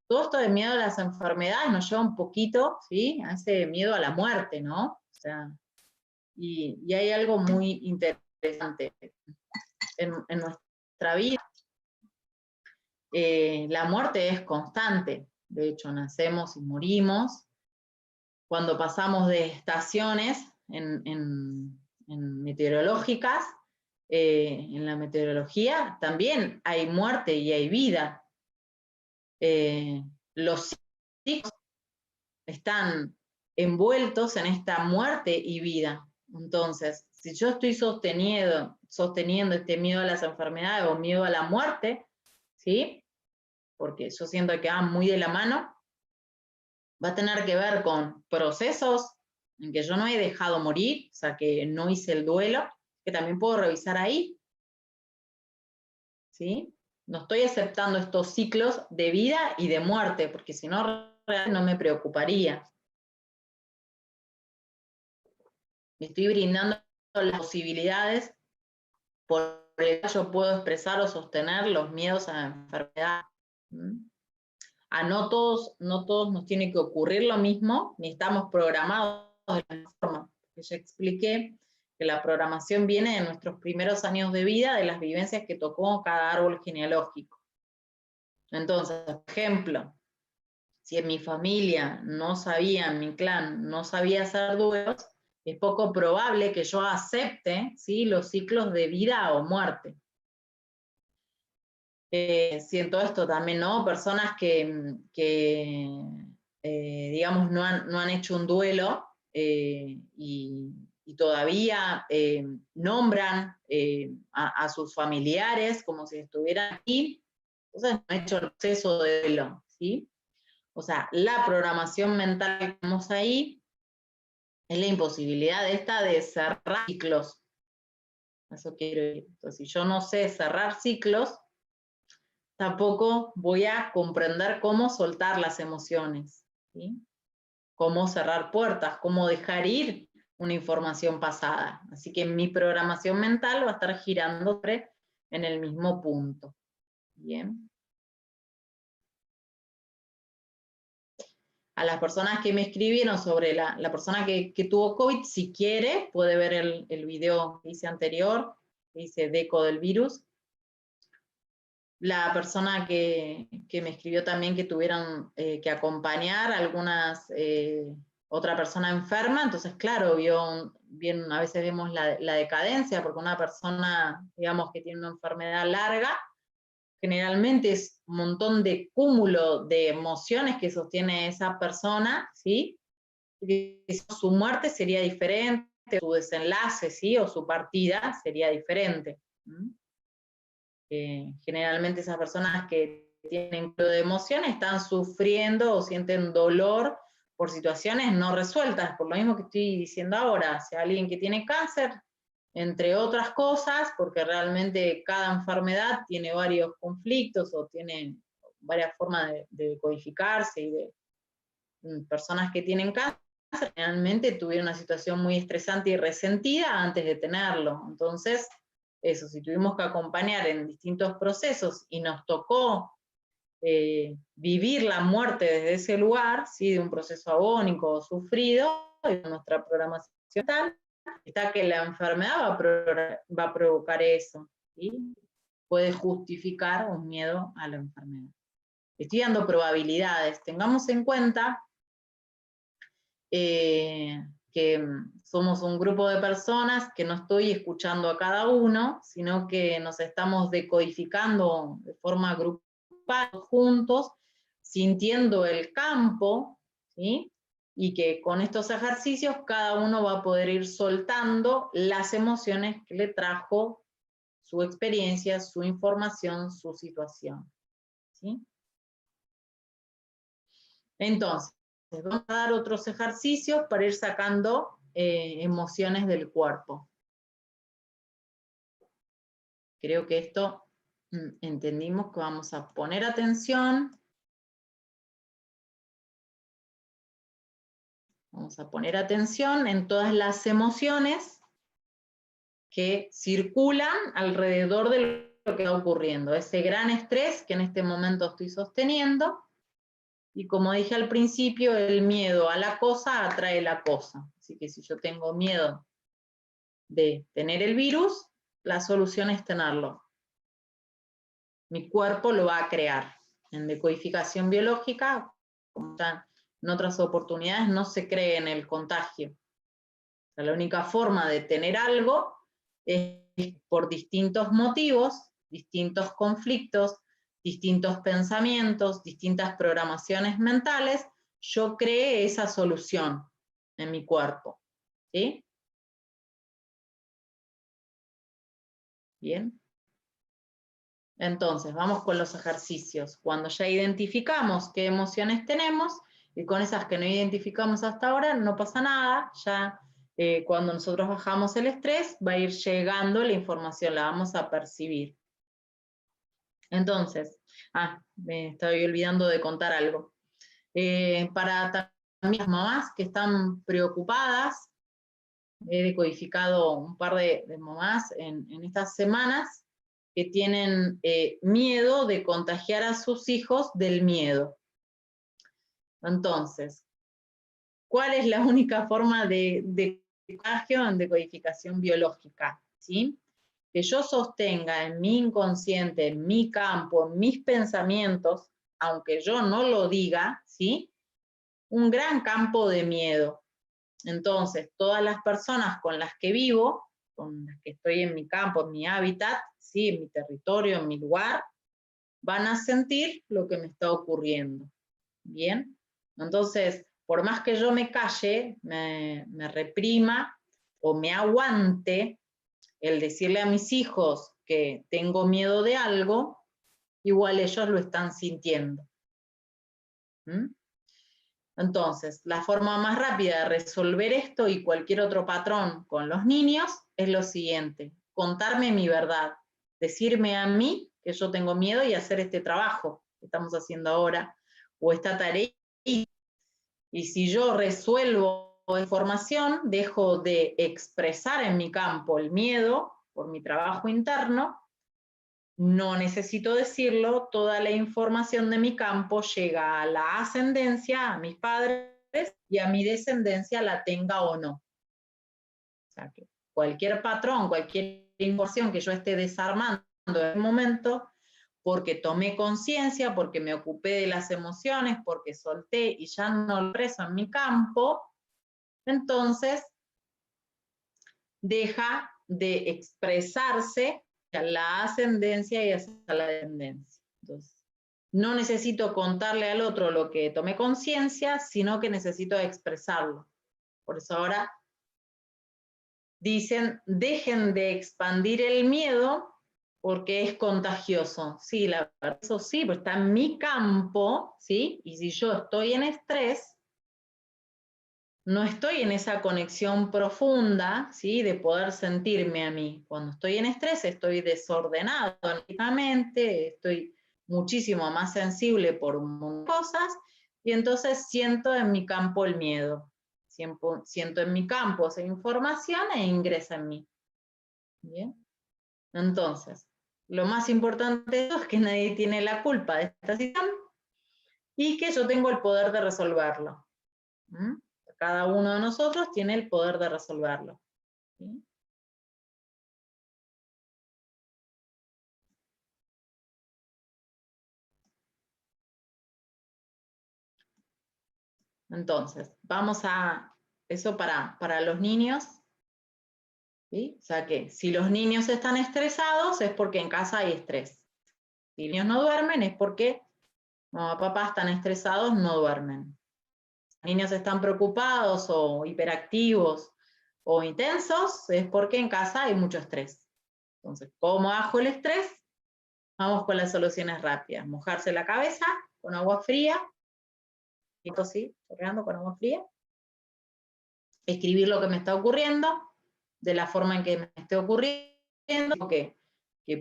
A: Todo esto de miedo a las enfermedades nos lleva un poquito, ¿sí? A ese miedo a la muerte, ¿no? O sea, y hay algo muy interesante en nuestra vida. La muerte es constante, de hecho nacemos y morimos. Cuando pasamos de estaciones en meteorológicas, en la meteorología también hay muerte y hay vida. Los ciclos están envueltos en esta muerte y vida. Entonces, si yo estoy sosteniendo este miedo a las enfermedades o miedo a la muerte, ¿sí? Porque yo siento que van muy de la mano, va a tener que ver con procesos en que yo no he dejado morir, o sea, que no hice el duelo, que también puedo revisar ahí, ¿sí? No estoy aceptando estos ciclos de vida y de muerte, porque si no, realmente no me preocuparía. Me estoy brindando las posibilidades por las que yo puedo expresar o sostener los miedos a la enfermedad. No todos nos tiene que ocurrir lo mismo, ni estamos programados de la misma forma. Ya expliqué que la programación viene de nuestros primeros años de vida, de las vivencias que tocó cada árbol genealógico. Entonces, por ejemplo, si en mi familia no sabía, en mi clan no sabía hacer duelos, es poco probable que yo acepte, ¿sí?, los ciclos de vida o muerte. Siento esto también, ¿no? Personas que digamos, no han hecho un duelo y todavía nombran a sus familiares como si estuvieran aquí, entonces no han hecho el proceso de duelo, ¿sí? O sea, la programación mental que tenemos ahí es la imposibilidad de cerrar ciclos. Eso quiero decir. Entonces, si yo no sé cerrar ciclos, tampoco voy a comprender cómo soltar las emociones, ¿sí? Cómo cerrar puertas, cómo dejar ir una información pasada. Así que mi programación mental va a estar girando en el mismo punto. Bien. A las personas que me escribieron sobre la persona que tuvo COVID, si quiere, puede ver el video que hice anterior, que hice Deco del virus. La persona que me escribió también que tuvieron que acompañar a otra persona enferma, entonces claro, bien, a veces vemos la decadencia, porque una persona, digamos, que tiene una enfermedad larga, generalmente es un montón de cúmulo de emociones que sostiene esa persona, ¿sí? Y su muerte sería diferente, su desenlace, ¿sí? O su partida sería diferente. Generalmente esas personas que tienen de emociones están sufriendo o sienten dolor por situaciones no resueltas, por lo mismo que estoy diciendo ahora. Si alguien que tiene cáncer, entre otras cosas, porque realmente cada enfermedad tiene varios conflictos o tiene varias formas de codificarse, y de personas que tienen cáncer realmente tuvieron una situación muy estresante y resentida antes de tenerlo. Entonces, eso, si tuvimos que acompañar en distintos procesos y nos tocó vivir la muerte desde ese lugar, ¿sí? De un proceso agónico o sufrido, en nuestra programación tal, está que la enfermedad va a provocar eso, ¿sí? Puede justificar un miedo a la enfermedad. Estoy dando probabilidades. Tengamos en cuenta que somos un grupo de personas, que no estoy escuchando a cada uno, sino que nos estamos decodificando de forma grupal, juntos, sintiendo el campo, ¿sí? Y que con estos ejercicios cada uno va a poder ir soltando las emociones que le trajo su experiencia, su información, su situación, ¿sí? Entonces, vamos a dar otros ejercicios para ir sacando emociones del cuerpo. Creo que esto entendimos que vamos a poner atención. Vamos a poner atención en todas las emociones que circulan alrededor de lo que está ocurriendo. Ese gran estrés que en este momento estoy sosteniendo. Y como dije al principio, el miedo a la cosa atrae la cosa. Así que si yo tengo miedo de tener el virus, la solución es tenerlo. Mi cuerpo lo va a crear. En decodificación biológica, como en otras oportunidades, no se cree en el contagio. O sea, la única forma de tener algo es por distintos motivos, distintos conflictos, distintos pensamientos, distintas programaciones mentales, yo creé esa solución en mi cuerpo. ¿Sí? Bien. Entonces, vamos con los ejercicios. Cuando ya identificamos qué emociones tenemos, y con esas que no identificamos hasta ahora, no pasa nada, ya cuando nosotros bajamos el estrés, va a ir llegando la información, la vamos a percibir. Entonces, me estoy olvidando de contar algo. Para también las mamás que están preocupadas, he decodificado un par de mamás en estas semanas, que tienen miedo de contagiar a sus hijos del miedo. Entonces, ¿cuál es la única forma de contagio en decodificación biológica? ¿Sí? Que yo sostenga en mi inconsciente, en mi campo, en mis pensamientos, aunque yo no lo diga, ¿sí? Un gran campo de miedo. Entonces, todas las personas con las que vivo, con las que estoy en mi campo, en mi hábitat, ¿sí? En mi territorio, en mi lugar, van a sentir lo que me está ocurriendo. ¿Bien? Entonces, por más que yo me calle, me reprima o me aguante el decirle a mis hijos que tengo miedo de algo, igual ellos lo están sintiendo. Entonces, la forma más rápida de resolver esto y cualquier otro patrón con los niños es lo siguiente: contarme mi verdad, decirme a mí que yo tengo miedo y hacer este trabajo que estamos haciendo ahora, o esta tarea. Y si yo resuelvo información, dejo de expresar en mi campo el miedo por mi trabajo interno, no necesito decirlo, toda la información de mi campo llega a la ascendencia, a mis padres, y a mi descendencia la tenga o no. O sea, que cualquier patrón, cualquier información que yo esté desarmando en el momento, porque tomé conciencia, porque me ocupé de las emociones, porque solté y ya no lo preso en mi campo, entonces deja de expresarse a la ascendencia y hacia la descendencia. Entonces, no necesito contarle al otro lo que tomé conciencia, sino que necesito expresarlo. Por eso ahora dicen, dejen de expandir el miedo porque es contagioso. Sí, la verdad, eso sí, pero está en mi campo, ¿sí? Y si yo estoy en estrés, no estoy en esa conexión profunda, ¿sí? De poder sentirme a mí. Cuando estoy en estrés, estoy desordenado anímicamente, estoy muchísimo más sensible por un montón de cosas, y entonces siento en mi campo el miedo. Siento en mi campo esa información e ingresa en mí. ¿Bien? Entonces, lo más importante es que nadie tiene la culpa de esta situación y que yo tengo el poder de resolverlo. ¿Mm? Cada uno de nosotros tiene el poder de resolverlo. ¿Sí? Entonces, vamos a eso para los niños. ¿Sí? O sea que si los niños están estresados es porque en casa hay estrés. Si los niños no duermen es porque mamá y papá están estresados, no duermen. Si los niños están preocupados o hiperactivos o intensos es porque en casa hay mucho estrés. Entonces, ¿cómo bajo el estrés? Vamos con las soluciones rápidas. Mojarse la cabeza con agua fría, sí, chorreando con agua fría. Escribir lo que me está ocurriendo, de la forma en que me esté ocurriendo. Tengo que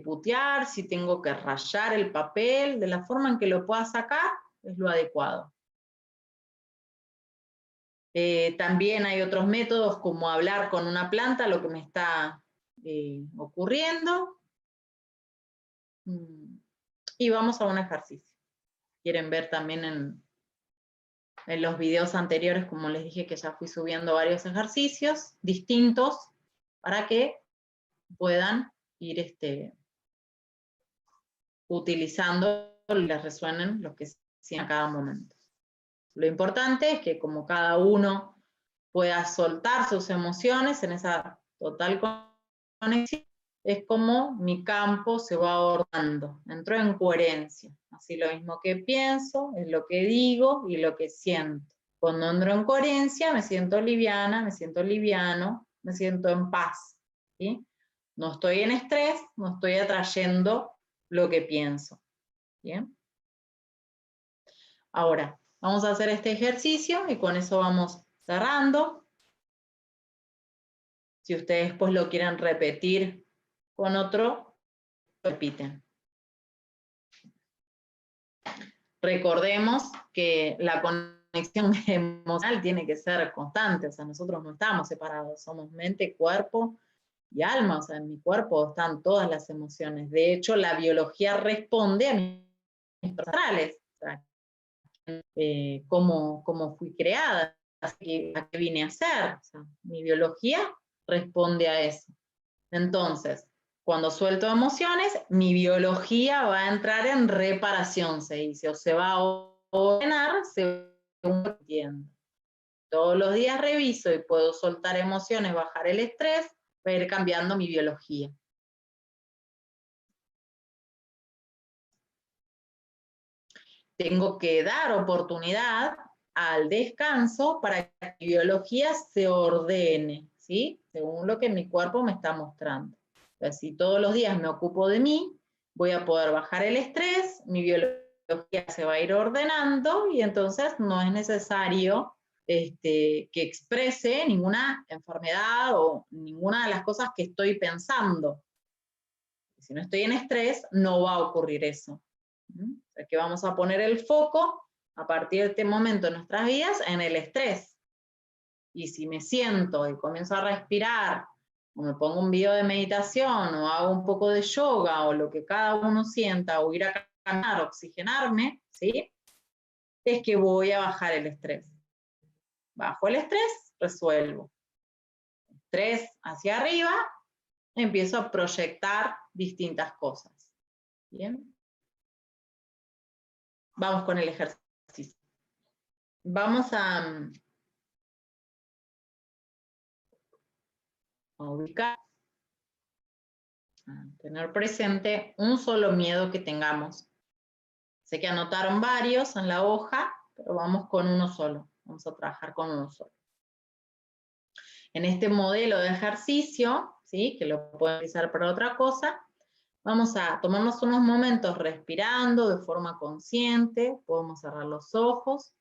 A: putear, si tengo que rayar el papel, de la forma en que lo pueda sacar, es lo adecuado. También hay otros métodos como hablar con una planta, lo que me está ocurriendo. Y vamos a un ejercicio. Quieren ver también en los videos anteriores, como les dije que ya fui subiendo varios ejercicios distintos para que puedan ir utilizando y les resuenen los que sientan a cada momento. Lo importante es que como cada uno pueda soltar sus emociones en esa total conexión, es como mi campo se va ordenando, entró en coherencia. Así lo mismo que pienso, es lo que digo y lo que siento. Cuando entro en coherencia me siento liviana, me siento liviano, me siento en paz. ¿Sí? No estoy en estrés, no estoy atrayendo lo que pienso. ¿Bien? Ahora, vamos a hacer este ejercicio y con eso vamos cerrando. Si ustedes después lo quieren repetir con otro, repiten. Recordemos que la conexión emocional tiene que ser constante, o sea, nosotros no estamos separados, somos mente, cuerpo y alma, o sea, en mi cuerpo están todas las emociones. De hecho, la biología responde a mis astrales, o sea, cómo fui creada, a qué vine a hacer, o sea, mi biología responde a eso. Entonces, cuando suelto emociones, mi biología va a entrar en reparación, se dice, o se va a ordenar según lo que entiendo. Todos los días reviso y puedo soltar emociones, bajar el estrés, va a ir cambiando mi biología. Tengo que dar oportunidad al descanso para que mi biología se ordene, ¿sí? Según lo que mi cuerpo me está mostrando. Entonces, si todos los días me ocupo de mí, voy a poder bajar el estrés, mi biología se va a ir ordenando y entonces no es necesario que exprese ninguna enfermedad o ninguna de las cosas que estoy pensando. Si no estoy en estrés, no va a ocurrir eso. O sea, que vamos a poner el foco a partir de este momento en nuestras vidas en el estrés. Y si me siento y comienzo a respirar o me pongo un video de meditación, o hago un poco de yoga, o lo que cada uno sienta, o ir a caminar, oxigenarme, ¿sí? Es que voy a bajar el estrés. Bajo el estrés, resuelvo. Estrés hacia arriba, empiezo a proyectar distintas cosas. ¿Bien? Vamos con el ejercicio. Vamos a ubicar, a tener presente un solo miedo que tengamos. Sé que anotaron varios en la hoja, pero vamos con uno solo. Vamos a trabajar con uno solo. En este modelo de ejercicio, ¿sí? Que lo pueden utilizar para otra cosa, vamos a tomarnos unos momentos respirando de forma consciente, podemos cerrar los ojos.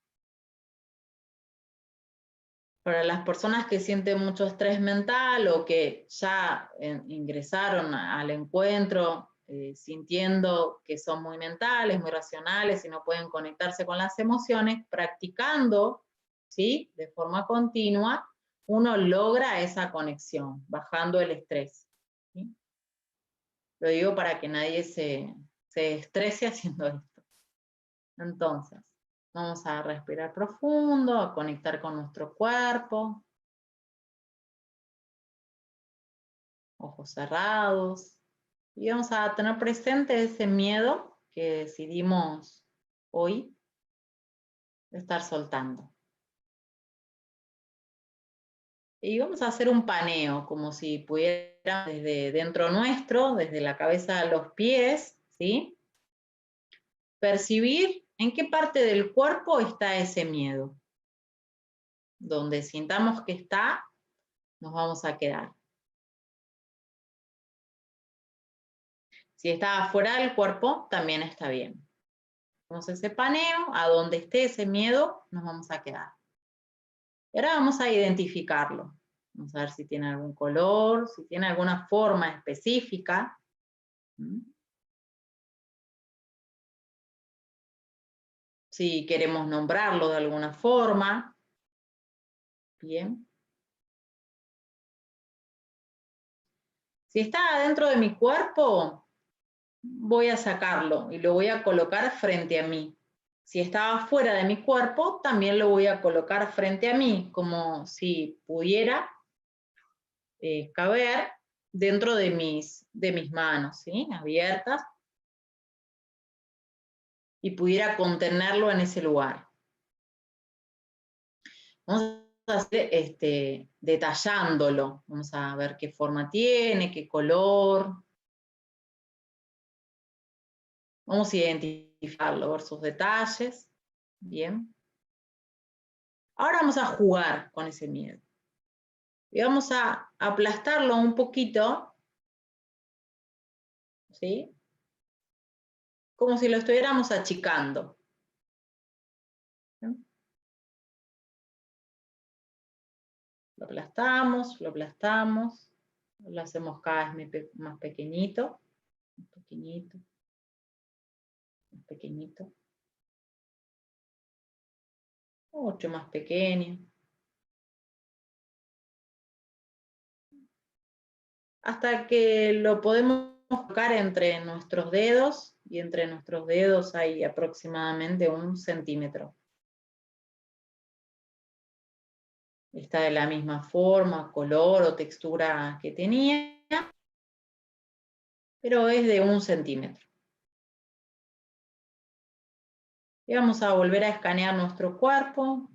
A: Para las personas que sienten mucho estrés mental o que ya ingresaron al encuentro sintiendo que son muy mentales, muy racionales y no pueden conectarse con las emociones, practicando, ¿sí? De forma continua, uno logra esa conexión, bajando el estrés, ¿sí? Lo digo para que nadie se estrese haciendo esto. Entonces, vamos a respirar profundo, a conectar con nuestro cuerpo. Ojos cerrados. Y vamos a tener presente ese miedo que decidimos hoy estar soltando. Y vamos a hacer un paneo, como si pudiera desde dentro nuestro, desde la cabeza a los pies, ¿sí? Percibir en qué parte del cuerpo está ese miedo. Donde sintamos que está, nos vamos a quedar. Si está afuera del cuerpo, también está bien. Hacemos ese paneo, a donde esté ese miedo, nos vamos a quedar. Y ahora vamos a identificarlo. Vamos a ver si tiene algún color, si tiene alguna forma específica. Si queremos nombrarlo de alguna forma. Bien. Si está dentro de mi cuerpo, voy a sacarlo y lo voy a colocar frente a mí. Si estaba fuera de mi cuerpo, también lo voy a colocar frente a mí, como si pudiera caber dentro de mis manos, ¿sí? Abiertas, y pudiera contenerlo en ese lugar. Vamos a hacer detallándolo. Vamos a ver qué forma tiene, qué color. Vamos a identificarlo, ver sus detalles. Bien. Ahora vamos a jugar con ese miedo. Y vamos a aplastarlo un poquito, ¿sí? Como si lo estuviéramos achicando. ¿Sí? Lo aplastamos, lo hacemos cada vez más pequeñito, más pequeñito, más pequeñito, mucho más pequeño. Hasta que lo podemos colocar entre nuestros dedos, y entre nuestros dedos hay aproximadamente 1 centímetro. Está de la misma forma, color o textura que tenía, pero es de 1 centímetro. Y vamos a volver a escanear nuestro cuerpo.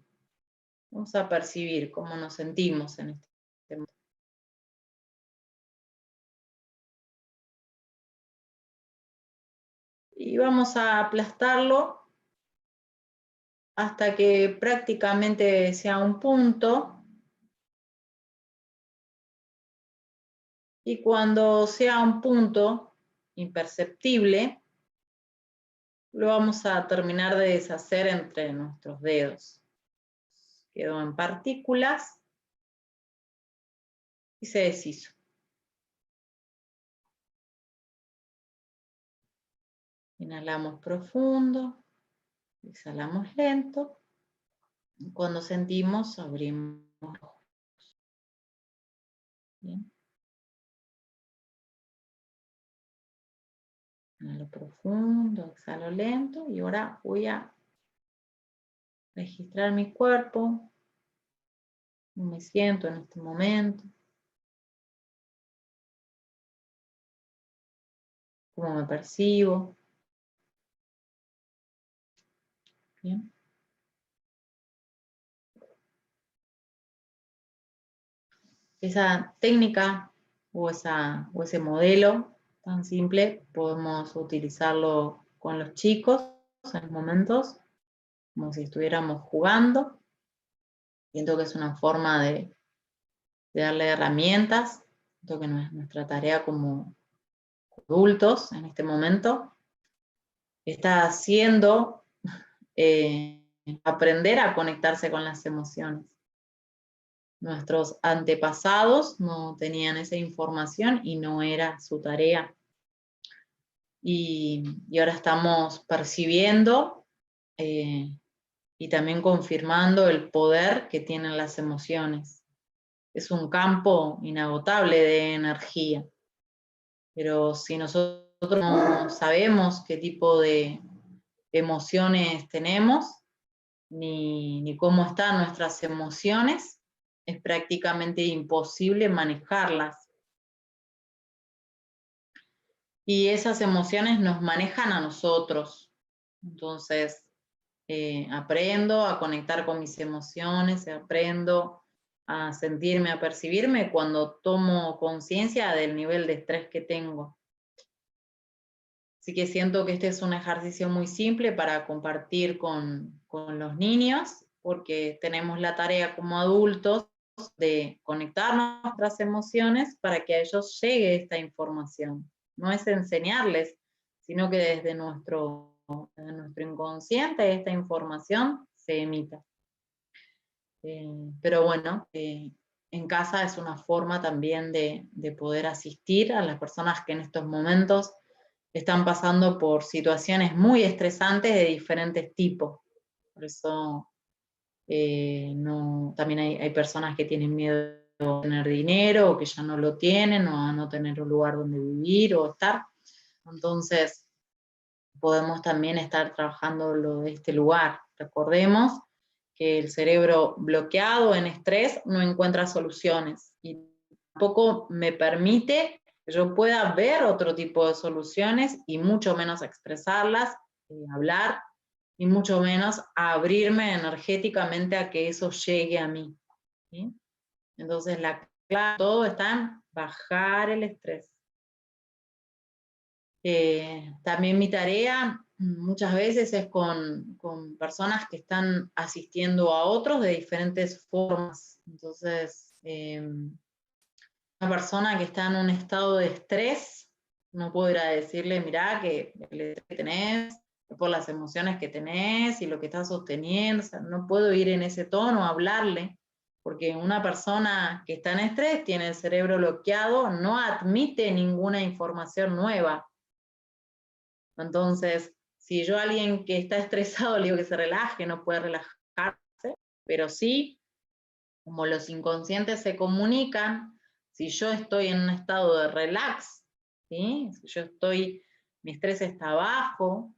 A: Vamos a percibir cómo nos sentimos en este momento. Y vamos a aplastarlo hasta que prácticamente sea un punto. Y cuando sea un punto imperceptible, lo vamos a terminar de deshacer entre nuestros dedos. Quedó en partículas y se deshizo. Inhalamos profundo, exhalamos lento. Y cuando sentimos, abrimos los ojos. Bien. Inhalo profundo, exhalo lento y ahora voy a registrar mi cuerpo, cómo me siento en este momento, cómo me percibo. Bien. Esa técnica o ese modelo tan simple podemos utilizarlo con los chicos en momentos como si estuviéramos jugando. Siento que es una forma de darle herramientas. Siento que no es nuestra tarea como adultos en este momento. Está haciendo aprender a conectarse con las emociones. Nuestros antepasados no tenían esa información y no era su tarea. Y ahora estamos percibiendo y también confirmando el poder que tienen las emociones. Es un campo inagotable de energía, pero si nosotros no sabemos qué tipo de emociones tenemos, ni cómo están nuestras emociones, es prácticamente imposible manejarlas. Y esas emociones nos manejan a nosotros. Entonces, aprendo a conectar con mis emociones, aprendo a sentirme, a percibirme cuando tomo conciencia del nivel de estrés que tengo. Así que siento que este es un ejercicio muy simple para compartir con los niños, porque tenemos la tarea como adultos de conectar nuestras emociones para que a ellos llegue esta información. No es enseñarles, sino que desde nuestro inconsciente esta información se emita. Pero bueno, en casa es una forma también de poder asistir a las personas que en estos momentos están pasando por situaciones muy estresantes de diferentes tipos. Por eso también hay personas que tienen miedo de tener dinero, o que ya no lo tienen, o a no tener un lugar donde vivir o estar. Entonces, podemos también estar trabajando lo de este lugar. Recordemos que el cerebro bloqueado en estrés no encuentra soluciones y tampoco me permite que yo pueda ver otro tipo de soluciones y mucho menos expresarlas, hablar, y mucho menos abrirme energéticamente a que eso llegue a mí. ¿Sí? Entonces la clave de todo está en bajar el estrés. También mi tarea muchas veces es con personas que están asistiendo a otros de diferentes formas. Entonces, una persona que está en un estado de estrés, no puedo ir a decirle, mirá, que el estrés que tenés, por las emociones que tenés y lo que estás sosteniendo, o sea, no puedo ir en ese tono a hablarle, porque una persona que está en estrés tiene el cerebro bloqueado, no admite ninguna información nueva. Entonces, si yo a alguien que está estresado le digo que se relaje, no puede relajarse, pero sí, como los inconscientes se comunican, si yo estoy en un estado de relax, ¿sí? Si yo mi estrés está bajo,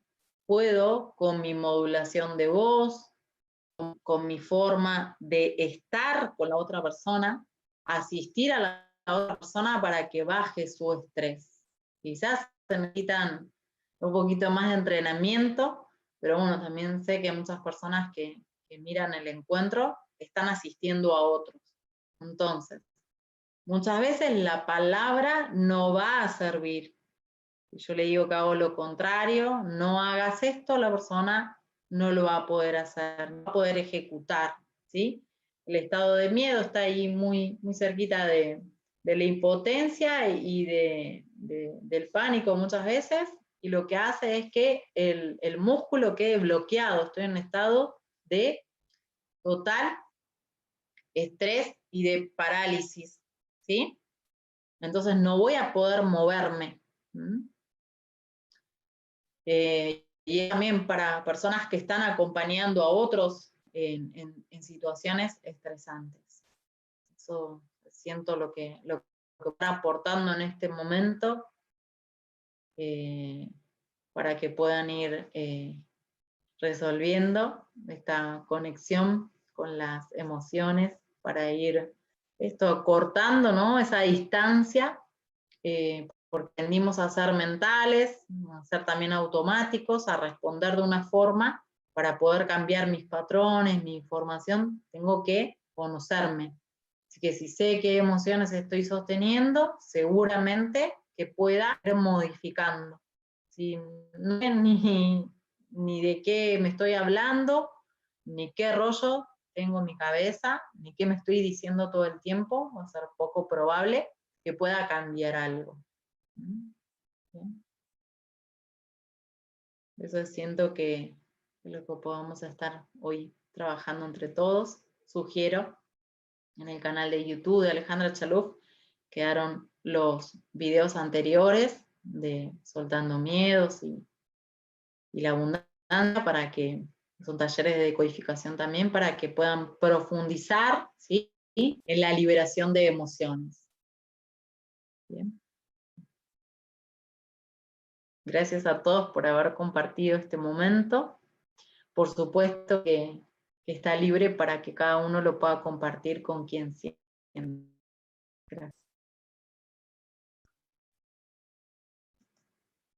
A: puedo con mi modulación de voz, con mi forma de estar con la otra persona, asistir a la otra persona para que baje su estrés. Quizás se necesitan un poquito más de entrenamiento, pero bueno, también sé que muchas personas que miran el encuentro están asistiendo a otros. Entonces, muchas veces la palabra no va a servir. Si yo le digo que hago lo contrario, no hagas esto, la persona no lo va a poder hacer, no va a poder ejecutar, ¿sí? El estado de miedo está ahí muy, muy cerquita de la impotencia y del pánico muchas veces, y lo que hace es que el músculo quede bloqueado. Estoy en un estado de total estrés y de parálisis, ¿sí? Entonces no voy a poder moverme. Y también para personas que están acompañando a otros en situaciones estresantes. Eso siento lo que está aportando en este momento para que puedan ir resolviendo esta conexión con las emociones, para ir cortando, ¿no? Esa distancia, porque tendimos a ser mentales, a ser también automáticos, a responder de una forma. Para poder cambiar mis patrones, mi información, tengo que conocerme. Así que si sé qué emociones estoy sosteniendo, seguramente que pueda ir modificando. Si no sé ni de qué me estoy hablando, ni qué rollo tengo en mi cabeza, ni qué me estoy diciendo todo el tiempo, va a ser poco probable que pueda cambiar algo. Eso siento que es lo que podamos estar hoy trabajando entre todos. Sugiero en el canal de YouTube de Alejandra Chaluf quedaron los videos anteriores de Soltando Miedos y la abundancia, para que son talleres de decodificación también, para que puedan profundizar, ¿sí?, en la liberación de emociones. Bien. Gracias a todos por haber compartido este momento. Por supuesto que está libre para que cada uno lo pueda compartir con quien sienta. Gracias.